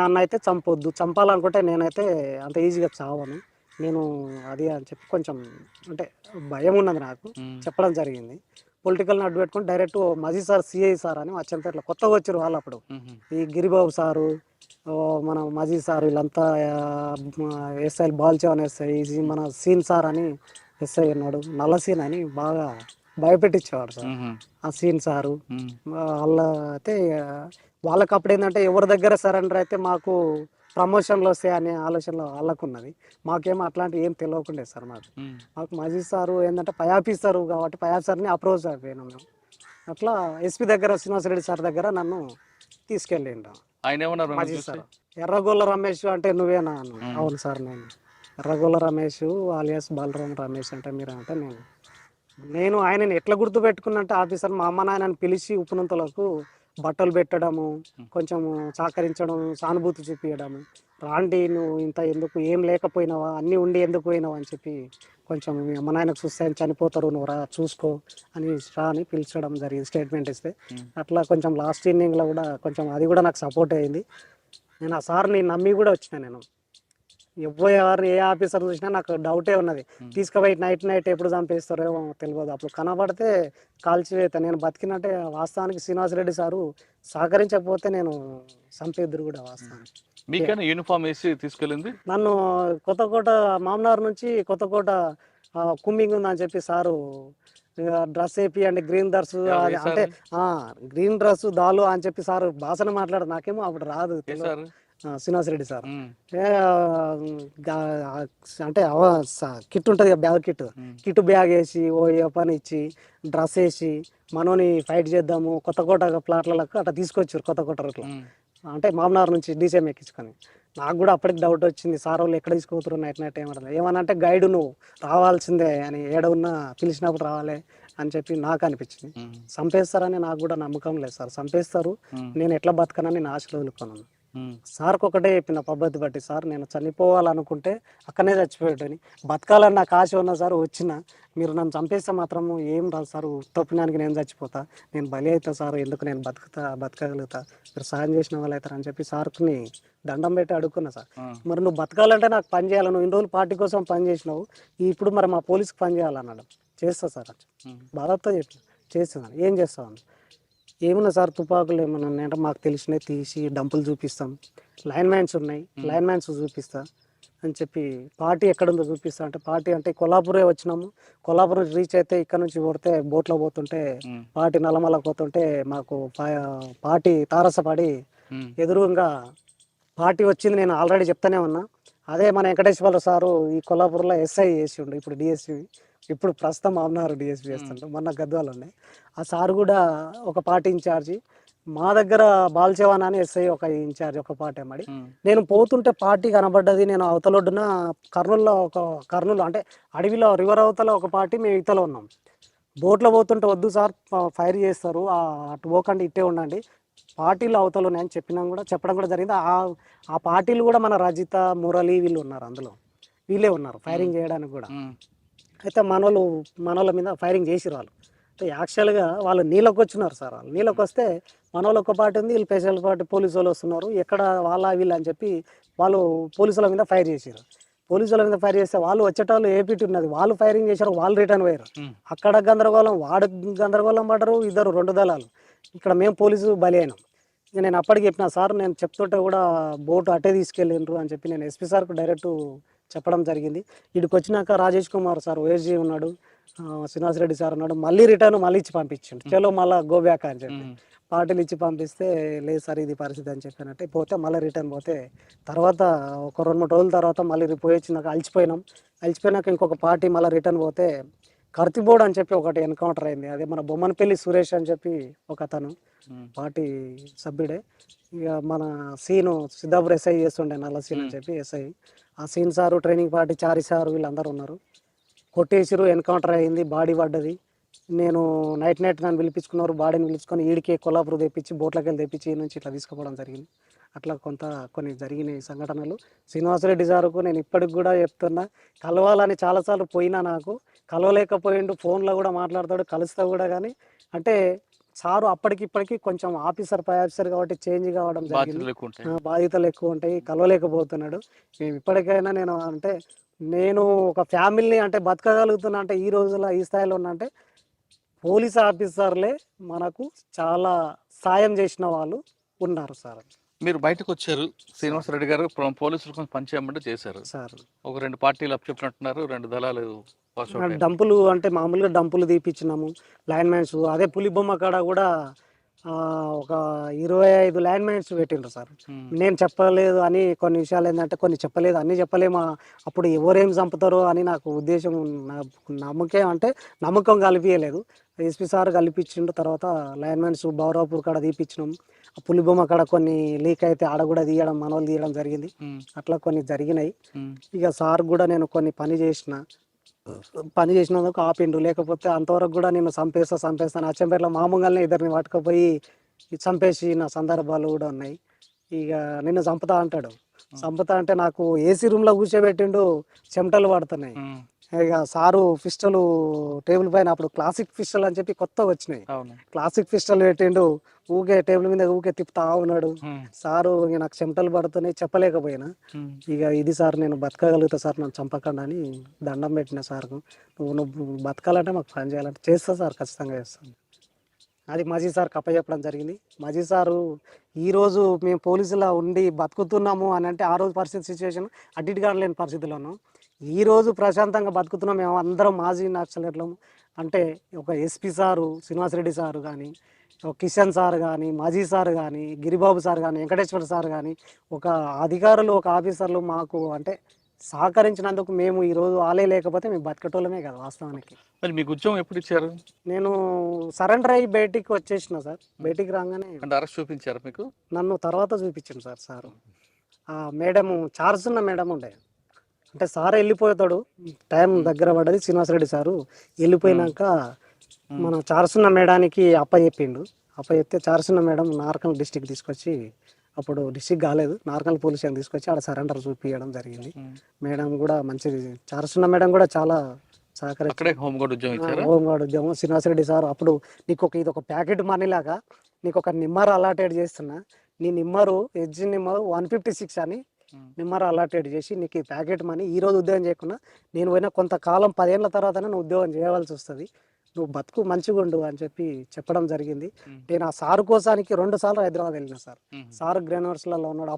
నన్ను అయితే చంపొద్దు, చంపాలనుకుంటే నేనైతే అంత ఈజీగా చావను నేను అది అని చెప్పి కొంచెం అంటే భయం ఉన్నది నాకు, చెప్పడం జరిగింది. పొలిటికల్ని అడ్డు పెట్టుకుని డైరెక్ట్ మజీ సార్, సిఐ సార్ అని అచ్చంపేటలో కొత్తగా వచ్చారు వాళ్ళు అప్పుడు, ఈ గిరిబాబు సారు, మన మజీ సార్, వీళ్ళంతా ఎస్ఐ బాల్చవన్ ఎస్ఐ, మన సీన్ సార్ అని ఎస్ఐ ఉన్నాడు, నల్ల సీన్ అని బాగా భయపెట్టించేవాడు సార్ ఆ సీన్ సారు. వాళ్ళ అయితే వాళ్ళకి అప్పుడు ఏంటంటే ఎవరి దగ్గర సరెండర్ అయితే మాకు ప్రమోషన్లు వస్తాయి అనే ఆలోచనలో వాళ్ళకు ఉన్నది. మాకేమో అట్లాంటివి ఏం తెలియకుండే సార్. మాకు మజీద్ సారు ఏంటంటే పై ఆఫీసరు కాబట్టి పై ఆఫీసర్ని అప్రోచ్ అయిపోయినాం మేము. అట్లా ఎస్పీ దగ్గర శ్రీనివాసరెడ్డి సార్ దగ్గర నన్ను తీసుకెళ్ళిండు. ఆయన ఏమన్నారు మజీద్ సార్, ఎర్రగొల్ల రమేష్ అంటే నువ్వేనా అన్న. అవును సార్ నేను ఎర్రగొల్ల రమేష్ ఆలియాస్ బాలరాం రమేష్ అంటే మీరు అంటే నేను ఆయనని ఎట్లా గుర్తుపెట్టుకున్నంటే ఆఫీసర్ మా అమ్మ నాయనని పిలిచి ఉప్పునంతలకు బట్టలు పెట్టడము, కొంచెం సహకరించడం, సానుభూతి చూపించడము, రాండి నువ్వు ఇంత ఎందుకు ఏం లేకపోయినావా, అన్నీ ఉండి ఎందుకు పోయినావా అని చెప్పి కొంచెం మీ అమ్మ నాయనకు చూస్తే చనిపోతారు నువ్వు రా చూసుకో అని అని పిలిచడం జరిగింది, స్టేట్మెంట్ ఇస్తే. అట్లా కొంచెం లాస్ట్ ఇన్నింగ్లో కూడా కొంచెం అది కూడా నాకు సపోర్ట్ అయ్యింది. నేను ఆ సార్ని నమ్మి కూడా వచ్చిన. నేను ఎవరు ఏ ఆఫీసర్ చూసినా నాకు డౌటే ఉన్నది, తీసుకుపోయి నైట్ ఎప్పుడు చంపేస్తారో ఏమో తెలియదు. అప్పుడు కనబడితే కాల్చివేత, నేను బతికినట్టే. వాస్తవానికి శ్రీనివాసరెడ్డి సారు సహకరించకపోతే నేను చంపేద్దరు కూడా వాస్తవానికి. మీకైనా యూనిఫామ్ వేసి తీసుకెళ్ళింది? నన్ను కొత్తకోట మామనార్ నుంచి కొత్తకోట కుమ్మింగ్ ఉందని చెప్పి సారు డ్రెస్ వేపియండి గ్రీన్ డ్రెస్ ఎవరు అంటే వేశారు? గ్రీన్ డ్రెస్ దాలు అని చెప్పి సారు భాషను మాట్లాడు నాకేమో అప్పుడు రాదు తెలియదు. వేశారు. శ్రీనివాసరెడ్డి సార్ ఉమ్, ఏ, గా- అంటే కిట్ ఉంటుంది కదా బ్యాగ్ కిట్, ఉమ్, కిట్ బ్యాగ్ వేసి ఓ ఏ పని ఇచ్చి డ్రెస్ వేసి మనోని ఫైట్ చేద్దాము కొత్తకోట ప్లాట్లకు అట్లా తీసుకొచ్చారు కొత్తకోట రూట్లో. ఉమ్, అంటే మామనార్ నుంచి డీసీఎం ఎక్కించుకొని నాకు కూడా అప్పటికి డౌట్ వచ్చింది సార్ వాళ్ళు ఎక్కడ తీసుకుపోతారు నైట్ నైట్ ఏమన్నా అంటే గైడ్ నువ్వు రావాల్సిందే అని ఏడ ఉన్నా పిలిచినప్పుడు రావాలి అని చెప్పి నాకు అనిపించింది. ఉమ్, చంపేస్తారని నాకు కూడా నమ్మకం లేదు సార్, చంపేస్తారు ఉమ్, నేను ఎట్లా బతకనని నేను ఆశలు వదులుకున్నాను. ఉమ్, సార్కి ఒకటే చెప్పిన పద్ధతి బట్టి సార్ నేను చనిపోవాలనుకుంటే అక్కడనే చచ్చిపోయాడని, బతకాలని నాకు ఆశ ఉన్నా సార్ వచ్చిన మీరు నన్ను చంపేస్తే మాత్రం ఏం రాదు సార్, ఉత్తప్పునానికి నేను చచ్చిపోతా, నేను బలి అవుతా సార్, ఎందుకు నేను బతకగలుగుతా, మీరు సాయం చేసిన వాళ్ళు అవుతారని చెప్పి సార్ని దండం పెట్టి అడుక్కున్నా సార్. ఆ, మరి నువ్వు బతకాలంటే నాకు పని చేయాలి, నువ్వు ఇన్ని రోజులు పార్టీ కోసం పని చేసినావు, ఇప్పుడు మరి మా పోలీస్కి పని చేయాలన్నాడు. చేస్తా సార్ అని ఉమ్, బాధతో చెప్పిన, చేస్తున్నాను ఏం చేస్తాను. ఏమన్నా సార్ తుపాకులు ఏమన్నా ఉన్నాయంటే మాకు తెలిసినవి తీసి డంపులు చూపిస్తాం, లైన్ మ్యాన్స్ ఉన్నాయి లైన్ మ్యాన్స్ చూపిస్తా అని చెప్పి, పార్టీ ఎక్కడుందో చూపిస్తా అంటే పార్టీ అంటే కొల్లాపూరే వచ్చినాము, కొల్లాపూర్ రీచ్ అయితే ఇక్కడ నుంచి కొడితే బోట్లో పోతుంటే ఉమ్, పార్టీ నల్లమల్ల పోతుంటే మాకు పార్టీ తారసపడి ఉమ్, ఎదురుగా పార్టీ వచ్చింది. నేను ఆల్రెడీ చెప్తానే ఉన్నా, అదే మన వెంకటేశ్వర సారు ఈ కొల్లాపూర్లో ఎస్ఐ చేసి ఉండు, ఇప్పుడు డిఎస్పీ, ఇప్పుడు ప్రస్తుతం మామనారు డిఎస్పీ చేస్తుంటాం, మొన్న గద్వాలు ఉన్నాయి. ఆ సారు కూడా ఒక పార్టీ ఇన్ఛార్జి, మా దగ్గర బాల్చేవాన్ అని ఎస్ఐ ఒక ఇన్ఛార్జ్ ఒక పార్టీ అమ్మడి. ఉమ్, నేను పోతుంటే పార్టీ కనబడ్డది, నేను అవతలొడ్డున కర్నూలు అంటే అడవిలో రివర్ అవతల ఒక పార్టీ, మేము ఇతలో ఉన్నాం. బోట్లో పోతుంటే వద్దు సార్ ఫైర్ చేస్తారు, అటు పోకండి ఇట్టే ఉండండి, పార్టీలు అవతలు ఉన్నాయని చెప్పడం కూడా జరిగింది. ఆ పార్టీలు కూడా మన రజిత మురళి వీళ్ళు ఉన్నారు, అందులో వీళ్ళే ఉన్నారు ఫైరింగ్ చేయడానికి కూడా. ఉమ్, అయితే మనోళ్ళ మీద ఫైరింగ్ చేసిరు వాళ్ళు. అంటే యాక్చువల్గా వాళ్ళు నీళ్ళకి వచ్చినారు సార్, వాళ్ళు నీళ్ళకి వస్తే మనోళ్ళు ఒక పార్టీ ఉంది, వీళ్ళు స్పెషల్ పార్టీ పోలీసు వాళ్ళు వస్తున్నారు, ఎక్కడ వాళ్ళ వీళ్ళు అని చెప్పి వాళ్ళు పోలీసుల మీద ఫైర్ చేసారు. పోలీసుల మీద ఫైర్ చేస్తే వాళ్ళు వచ్చేటోళ్ళు ఏపీటీ ఉన్నది, వాళ్ళు ఫైరింగ్ చేశారు, వాళ్ళు రిటర్న్ పోయారు. ఉమ్, అక్కడ గందరగోళం, వాడు గందరగోళం పడ్డరు, ఇద్దరు రెండు దళాలు, ఇక్కడ మేము పోలీసు బలి అయినాం. ఇక నేను అప్పటికి చెప్పిన సార్ నేను చెప్తుంటే కూడా బోటు అట్టే తీసుకెళ్ళిండ్రు అని చెప్పి నేను ఎస్పీ సార్కు డైరెక్ట్ చెప్పడం జరిగింది. ఇక్కడికి వచ్చినాక రాజేష్ కుమార్ సార్ ఓఎస్జీ ఉన్నాడు, శ్రీనివాసరెడ్డి సార్ ఉన్నాడు, మళ్ళీ రిటర్న్ మళ్ళీ ఇచ్చి పంపించిండు, చలో మళ్ళీ గో బ్యాక్ అని చెప్పి. ఉమ్, పార్టీలు ఇచ్చి పంపిస్తే లేదు సార్ ఇది పరిస్థితి అని చెప్పినట్టే పోతే మళ్ళీ రిటర్న్ పోతే తర్వాత ఒక 2-3 రోజుల తర్వాత మళ్ళీ పోయి వచ్చినాక అలిచిపోయినాక ఇంకొక పార్టీ మళ్ళీ రిటర్న్ పోతే కర్తిబోర్డ్ అని చెప్పి ఒకటి ఎన్కౌంటర్ అయింది. అదే మన బొమ్మనపల్లి సురేష్ అని చెప్పి ఒక అతను ఉమ్, పార్టీ సభ్యుడే, ఇక మన సీను సిద్ధాపురం ఎస్ఐ చేస్తుండే నల్ల సీన్ అని చెప్పి ఎస్ఐ, ఆ సీన్ సారు ట్రైనింగ్ పార్టీ చారి సారు వీళ్ళందరూ ఉన్నారు. కొట్టేసిరు, ఎన్కౌంటర్ అయింది, బాడీ పడ్డది. నేను నైట్ నన్ను పిలిపించుకున్నారు, బాడీని పిలుచుకొని ఈడికే కొల్లాపూర్ తెప్పించి బోట్లకి వెళ్ళి తెప్పించి ఈ నుంచి ఇట్లా తీసుకుపోవడం జరిగింది. అట్లా కొన్ని జరిగినాయి సంఘటనలు. శ్రీనివాసరెడ్డి సార్కు నేను ఇప్పటికి కూడా చెప్తున్నా, కలవాలని చాలాసార్లు పోయినా, నాకు కలవలేకపోయిండు, ఫోన్లో కూడా మాట్లాడతాడు, కలుస్తా కూడా, కానీ అంటే సారు అప్పటికిప్పటికి కొంచెం పై ఆఫీసర్ కాబట్టి చేంజ్ కావడం జరిగింది, బాధ్యతలు ఎక్కువ ఉంటాయి. బాధ్యతలు ఎక్కువ ఉంటాయి, కలవలేకపోతున్నాడు. మేము ఇప్పటికైనా నేను ఒక ఫ్యామిలీని అంటే బతకగలుగుతున్నా అంటే ఈ రోజుల్లో ఈ స్థాయిలో ఉన్నా అంటే పోలీస్ ఆఫీసర్లే మనకు చాలా సాయం చేసిన వాళ్ళు ఉన్నారు సార్. మీరు బయటకు వచ్చారు, శ్రీనివాసరెడ్డి గారు పోలీసులు కొంచెం పనిచేయమంటే చేశారు. సార్ ఒక 2 పార్టీలు అప్పచెప్పినట్టున్నారు, 2 దళాలు పాస్ అవుట్ అయ్యాయి. డంపులు అంటే మామూలుగా డంపులు తీపిచ్చినాము, లైన్ మ్యాన్స్ అదే పులిబొమ్మ కాడ కూడా ఒక 25 లైన్ మ్యాన్స్ పెట్టిండ్రు సార్. ఉమ్, నేను చెప్పలేదు అని కొన్ని విషయాలు ఏంటంటే కొన్ని చెప్పలేదు, అన్నీ చెప్పలేమా, అప్పుడు ఎవరేం చంపుతారో అని నాకు ఉద్దేశం, నమ్మకం అంటే నమ్మకం కలిపియలేదు. ఎస్పీ సార్ కల్పించిండు, తర్వాత లైన్ మ్యాన్స్ బౌరాపూర్ కాడ తీపిచ్చినాం, ఆ పులిబొమ్మ కాడ కొన్ని లీక్ అయితే ఆడ కూడా తీయడం మనోళ్ళు తీయడం జరిగింది. ఉమ్, అట్లా కొన్ని జరిగినాయి. ఉమ్, ఇక సార్ కూడా నేను కొన్ని పని చేసినందుకు ఆపిండు, లేకపోతే అంతవరకు కూడా నేను చంపేస్తాను అచ్చంపేటలో మామూలుగానే ఇద్దరిని పట్టుకుపోయి చంపేసిన సందర్భాలు కూడా ఉన్నాయి. ఇక నిన్ను చంపుతా అంటాడు, చంపుతా అంటే నాకు ఏసీ రూమ్లో కూర్చోబెట్టిండు, చెమటలు పడుతున్నాయి. ఉమ్, ఇక సారు పిస్టలు టేబుల్ పైన అప్పుడు క్లాసిక్ పిస్టల్ అని చెప్పి కొత్తగా వచ్చినాయి, అవును. క్లాసిక్ పిస్టల్ పెట్టిండు, ఊకే టేబుల్ మీద ఊకే తిప్పుతా ఉన్నాడు. ఉమ్, సారు ఇక నాకు చెమటలు పడుతున్నాయి, చెప్పలేకపోయినా. ఉమ్, ఇక ఇది సార్ నేను బతకగలుగుతా సార్, నన్ను చంపకండి అని దండం పెట్టిన సార్కు. నువ్వు బతకాలంటే మాకు పని చేయాలంటే చేస్తా సార్, ఖచ్చితంగా చేస్తాను. అది మజీ సార్కి అప్పచెప్పడం జరిగింది. మజీ సారు ఈరోజు మేము పోలీసులా ఉండి బతుకుతున్నాము అని అంటే ఆ రోజు పరిస్థితి సిచ్యువేషన్ అడ్డిట్ కాలేని పరిస్థితిలోను, ఈరోజు ప్రశాంతంగా బతుకుతున్నాం మేము అందరం మాజీ నక్సలైట్లము. అంటే ఒక ఎస్పీ సారు శ్రీనివాసరెడ్డి సారు కానీ, ఒక కిషన్ సార్ కానీ, మాజీ సార్ కానీ, గిరిబాబు సార్ కానీ, వెంకటేశ్వర సార్ కానీ, ఒక అధికారులు ఒక ఆఫీసర్లు మాకు అంటే సహకరించినందుకు మేము ఈరోజు వాళ్ళే లేకపోతే మేము బతికేటోళ్ళమే కదా వాస్తవానికి. మరి మీకు ఉద్యోగం ఎప్పుడు ఇచ్చారు? నేను సరెండర్ అయ్యి బయటికి వచ్చేసిన సార్. బయటికి రాగానే అంటే అరెస్ట్ చూపించారు మీకు? నన్ను తర్వాత చూపించింది సార్ సారు. ఆ మేడము చార్జ్ ఉన్న మేడం ఉండే. అంటే సార్ వెళ్ళిపోతాడు, టైం దగ్గర పడ్డది, శ్రీనివాసరెడ్డి సారు వెళ్ళిపోయినాక మన చార్సున్న మేడానికి అప్పచెప్పిండు. అప్పచెప్తే చార్సున్న మేడం నార్కల్ డిస్టిక్ తీసుకొచ్చి, అప్పుడు డిస్టిక్ కాలేదు, నార్కల్ పోలీస్ స్టేషన్ తీసుకొచ్చి ఆడ సరెండర్ చూపించడం జరిగింది. మేడం కూడా మంచిది, చార్సున్న మేడం కూడా చాలా సహకరించి అక్కడే హోంగార్డ్ ఉద్యోగం ఇచ్చారా? హోంగార్డ్ ఉద్యోగం. శ్రీనివాసరెడ్డి సార్ అప్పుడు నీకు ఇది ఒక ప్యాకెట్ మనీ లాగా నీకు ఒక నిమ్మర్ అలాటెడ్ చేస్తున్నా, నీ నిమ్మరు ఎడ్జ్ నిమ్మరు 156 అని నిమ్మర్ అలాటెడ్ చేసి నీకు ఈ ప్యాకెట్ మనీ ఈ రోజు ఉద్యోగం చేయకుండా నేను పోయినా కొంతకాలం 10 ఏళ్ళ తర్వాతనే నువ్వు ఉద్యోగం చేయవలసి వస్తుంది, నువ్వు బతుకు మంచిగా ఉండు అని చెప్పి చెప్పడం జరిగింది. నేను ఆ సారు కోసానికి 2 సార్లు హైదరాబాద్ వెళ్ళిన సార్. సార్ గ్రెనర్స్లలో ఉన్నాడు,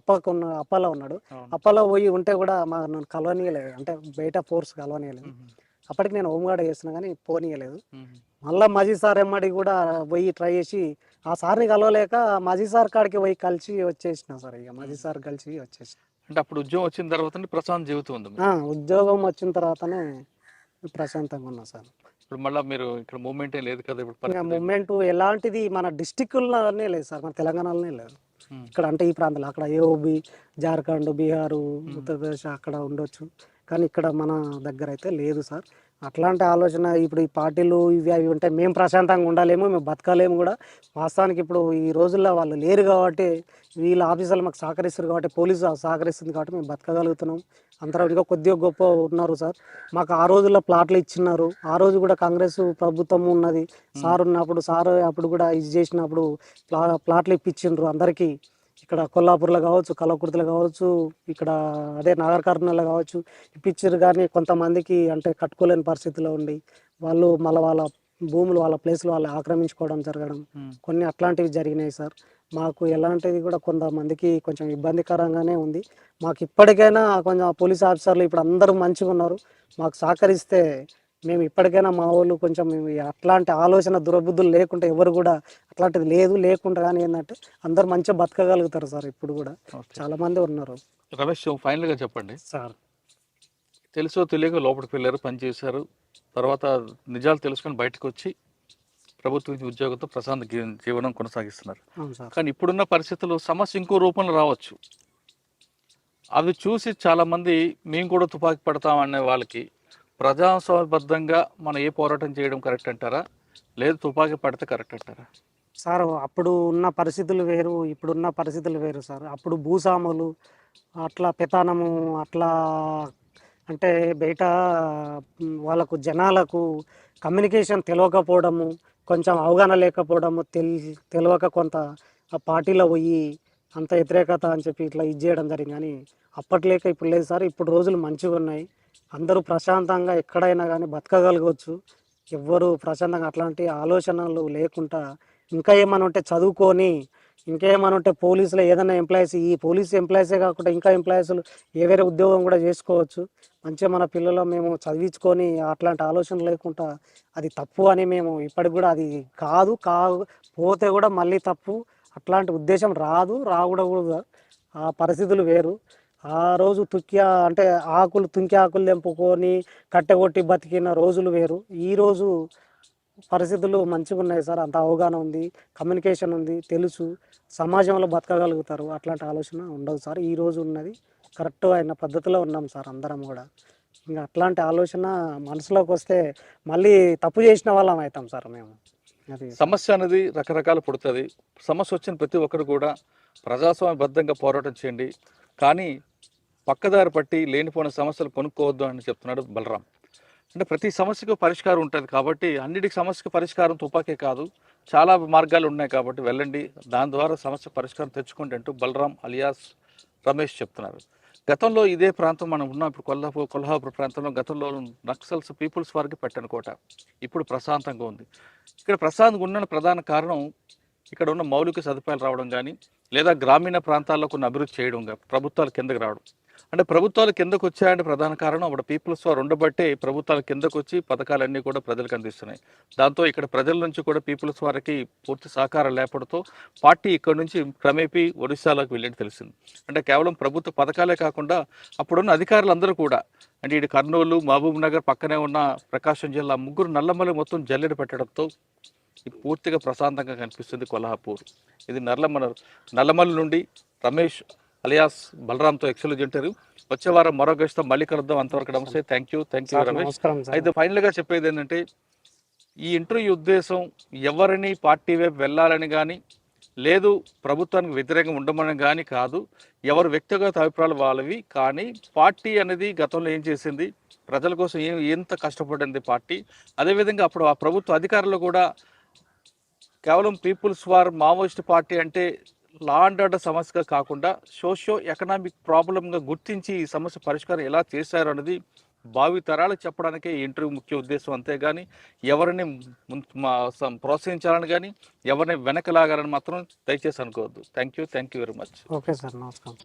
అప్పలో ఉన్నాడు. అప్పలో పోయి ఉంటే కూడా నన్ను కలవనీయలేదు, అంటే బయట ఫోర్స్ కలవనీయలేదు. అప్పటికి నేను హోంగార్డ్ చేస్తున్నా కానీ పోనీయలేదు. మళ్ళీ మజీ సార్ ఎమ్మడి కూడా పోయి ట్రై చేసి ఆ సార్ని కలవలేక మజీ సార్ కాడికి పోయి కలిసి వచ్చేసిన సార్. ఇక మజీ సార్ కలిసి వచ్చేసిన. అంటే అప్పుడు ఉద్యోగం వచ్చిన తర్వాత ప్రశాంత్ జీవితం ఉంది. ఉద్యోగం వచ్చిన తర్వాతనే ప్రశాంతంగా ఉన్నా సార్. ఇప్పుడు మళ్ళీ మీరు ఇక్కడ మూమెంట్ లేదు కదా ఇప్పుడు? మూమెంట్ ఎలాంటిది మన డిస్టిక్లోనే లేదు సార్, మన తెలంగాణలోనే లేదు. ఇక్కడ అంటే ఈ ప్రాంతాలు అక్కడ ఏఓబి, జార్ఖండ్, బీహారు, ఉత్తరప్రదేశ్ అక్కడ ఉండొచ్చు, కానీ ఇక్కడ మన దగ్గర అయితే లేదు సార్. అట్లాంటి ఆలోచన ఇప్పుడు ఈ పార్టీలు ఇవి అవి ఉంటే మేము ప్రశాంతంగా ఉండాలేమో, మేము బతకాలేము కూడా. వాస్తవానికి ఇప్పుడు ఈ రోజుల్లో వాళ్ళు లేరు కాబట్టి, వీళ్ళ ఆఫీసర్లు మాకు సహకరిస్తారు కాబట్టి, పోలీసు సహకరిస్తుంది కాబట్టి మేము బతకగలుగుతున్నాం. అందరూ ఇంకా కొద్దిగా గొప్ప ఉన్నారు సార్. మాకు ఆ రోజుల్లో ప్లాట్లు ఇచ్చినారు, ఆ రోజు కూడా కాంగ్రెస్ ప్రభుత్వం ఉన్నది, సార్ ఉన్నప్పుడు సార్ అప్పుడు కూడా ఇది చేసినప్పుడు ప్లాట్లు ఇప్పించిండ్రు అందరికీ. ఇక్కడ కొల్లాపూర్లో కావచ్చు, కల్వకుర్తిలో కావచ్చు, ఇక్కడ అదే నాగర్ కర్నూల్లో కావచ్చు ఇప్పించారు. కానీ కొంతమందికి అంటే కట్టుకోలేని పరిస్థితిలో ఉండి వాళ్ళు మళ్ళీ వాళ్ళ భూములు వాళ్ళ ప్లేస్లు వాళ్ళు ఆక్రమించుకోవడం జరగడం కొన్ని అట్లాంటివి జరిగినాయి సార్. మాకు ఎలాంటిది కూడా కొంతమందికి కొంచెం ఇబ్బందికరంగానే ఉంది. మాకు ఇప్పటికైనా కొంచెం పోలీస్ ఆఫీసర్లు ఇప్పుడు అందరూ మంచిగా ఉన్నారు, మాకు సహకరిస్తే మేము ఇప్పటికైనా మా వాళ్ళు కొంచెం అట్లాంటి ఆలోచన దురబుద్ధులు లేకుండా ఎవరు కూడా అట్లాంటిది లేకుండా కానీ ఏంటంటే అందరు మంచిగా బతకగలుగుతారు సార్. ఇప్పుడు కూడా చాలా మంది ఉన్నారు. రమేష్, ఫైనల్గా చెప్పండి సార్. తెలుసో తెలియక లోపలికి వెళ్ళారు, పనిచేశారు, తర్వాత నిజాలు తెలుసుకొని బయటకు వచ్చి ప్రభుత్వ ఉద్యోగంతో ప్రశాంత జీవనం కొనసాగిస్తున్నారు. కానీ ఇప్పుడున్న పరిస్థితుల్లో సమస్య ఇంకో రూపంలో రావచ్చు. అవి చూసి చాలామంది మేము కూడా తుపాకీ పడతామనే వాళ్ళకి ప్రజాస్వామ్యబద్ధంగా మనం ఏ పోరాటం చేయడం కరెక్ట్ అంటారా, లేదు తుపాకీ పడితే కరెక్ట్ అంటారా? సార్ అప్పుడు ఉన్న పరిస్థితులు వేరు, ఇప్పుడున్న పరిస్థితులు వేరు సార్. అప్పుడు భూస్వాములు అట్లా పెతానము అట్లా అంటే బయట వాళ్ళకు జనాలకు కమ్యూనికేషన్ తెలియకపోవడము, కొంచెం అవగాహన లేకపోవడము, తెలియక కొంత ఆ పార్టీలో పోయి అంత వ్యతిరేకత అని చెప్పి ఇట్లా ఇది చేయడం జరిగింది. కానీ అప్పట్లేక ఇప్పుడు లేదు సార్. ఇప్పుడు రోజులు మంచిగా ఉన్నాయి, అందరూ ప్రశాంతంగా ఎక్కడైనా కానీ బతకగలగవచ్చు. ఎవ్వరు ప్రశాంతంగా అట్లాంటి ఆలోచనలు లేకుండా ఇంకా ఏమైనా ఉంటే చదువుకొని, ఇంకా ఏమైనా ఉంటే పోలీసులో ఏదైనా ఎంప్లాయీస్, ఈ పోలీసు ఎంప్లాయీసే కాకుండా ఇంకా ఎంప్లాయీస్లు వేరే ఉద్యోగం కూడా చేసుకోవచ్చు. మంచిగా మన పిల్లలు మేము చదివించుకొని అట్లాంటి ఆలోచన లేకుండా అది తప్పు అని మేము ఇప్పటికి కూడా అది పోతే కూడా మళ్ళీ తప్పు అట్లాంటి ఉద్దేశం రాకూడదు. ఆ పరిస్థితులు వేరు. ఆ రోజు అంటే తుంకి ఆకులు తెంపుకొని కట్టెగొట్టి బతికిన రోజులు వేరు. ఈరోజు పరిస్థితులు మంచిగా ఉన్నాయి సార్. అంత అవగాహన ఉంది, కమ్యూనికేషన్ ఉంది, తెలుసు, సమాజంలో బతకగలుగుతారు. అట్లాంటి ఆలోచన ఉండదు సార్. ఈరోజు ఉన్నది కరెక్ట్ అయిన పద్ధతిలో ఉన్నాం సార్ అందరం కూడా. ఇంకా అట్లాంటి ఆలోచన మనసులోకి వస్తే మళ్ళీ తప్పు చేసిన వాళ్ళం అవుతాం సార్ మేము. అది సమస్య అనేది రకరకాల పుడుతుంది. సమస్య వచ్చిన ప్రతి ఒక్కరు కూడా ప్రజాస్వామ్యబద్ధంగా పోరాటం చేయండి, కానీ పక్కదారి పట్టి లేనిపోయిన సమస్యలు కొనుక్కోవద్దు అని చెప్తున్నాడు బలరాం. అంటే ప్రతి సమస్యకు పరిష్కారం ఉంటుంది కాబట్టి, అన్నిటికి సమస్యకు పరిష్కారం తుపాకే కాదు, చాలా మార్గాలు ఉన్నాయి కాబట్టి వెళ్ళండి, దాని ద్వారా సమస్య పరిష్కారం తెచ్చుకోండి అంటూ బలరాం అలియాస్ రమేష్ చెప్తున్నారు. గతంలో ఇదే ప్రాంతం మనం ఉన్నాం, ఇప్పుడు కొల్హాపూర్ ప్రాంతంలో గతంలో నక్సల్స్ పీపుల్స్ వారికి పెట్టిన కోట, ఇప్పుడు ప్రశాంతంగా ఉంది. ఇక్కడ ప్రశాంతంగా ఉన్న ప్రధాన కారణం ఇక్కడ ఉన్న మౌలిక సదుపాయాలు రావడం కానీ, లేదా గ్రామీణ ప్రాంతాల్లో కొన్ని అభివృద్ధి చేయడం కానీ, ప్రభుత్వాలు కిందకి రావడం. అంటే ప్రభుత్వాలు కిందకు వచ్చాయంటే ప్రధాన కారణం అప్పుడు పీపుల్స్ వారు ఉండబట్టే ప్రభుత్వాలు కిందకు వచ్చి పథకాలన్నీ కూడా ప్రజలకు అందిస్తున్నాయి. దాంతో ఇక్కడ ప్రజల నుంచి కూడా పీపుల్స్ వారికి పూర్తి సహకారం లేపడంతో పార్టీ ఇక్కడ నుంచి క్రమేపీ ఒడిశాలోకి వెళ్ళినట్టు తెలిసింది. అంటే కేవలం ప్రభుత్వ పథకాలే కాకుండా అప్పుడున్న అధికారులందరూ కూడా అంటే ఇటు కర్నూలు, మహబూబ్ నగర్ పక్కనే ఉన్న ప్రకాశం జిల్లా ముగ్గురు నల్లమల్లి మొత్తం జల్లెడ పెట్టడంతో ఇది పూర్తిగా ప్రశాంతంగా కనిపిస్తుంది కొల్హాపూర్. ఇది నల్లమల్లి నుండి రమేష్ అలియాస్ బలరాంతో ఎక్సలెంట్ ఇంటర్వ్యూ. వచ్చే వారం మరో గెస్ట్తో మళ్ళీ కలుద్దాం. అంతవరకు నమస్తే. Thank you Ramesh. నమస్కారం సార్. అయితే ఫైనల్గా చెప్పేది ఏంటంటే ఈ ఇంటర్వ్యూ ఉద్దేశం ఎవరిని పార్టీ వైపు వెళ్ళాలని కానీ లేదు ప్రభుత్వానికి వ్యతిరేకంగా ఉండమని కానీ కాదు. ఎవరు వ్యక్తిగత అభిప్రాయాలు వాళ్ళవి. కానీ పార్టీ అనేది గతంలో ఏం చేసింది, ప్రజల కోసం ఎంత కష్టపడింది పార్టీ. అదేవిధంగా అప్పుడు ఆ ప్రభుత్వ అధికారులు కూడా కేవలం పీపుల్స్ వార్ మావోయిస్ట్ పార్టీ అంటే లా అండ్ ఆర్డర్ సమస్యగా కాకుండా సోషియో ఎకనామిక్ ప్రాబ్లంగా గుర్తించి ఈ సమస్య పరిష్కారం ఎలా చేశారు అనేది భావి తరాలకు చెప్పడానికే ఈ ఇంటర్వ్యూ ముఖ్య ఉద్దేశం. అంతేగాని ఎవరిని ప్రోత్సహించాలని కానీ ఎవరిని వెనకలాగాలని మాత్రం దయచేసి అనుకోవద్దు. Thank you very much. Okay sir, నమస్కారం.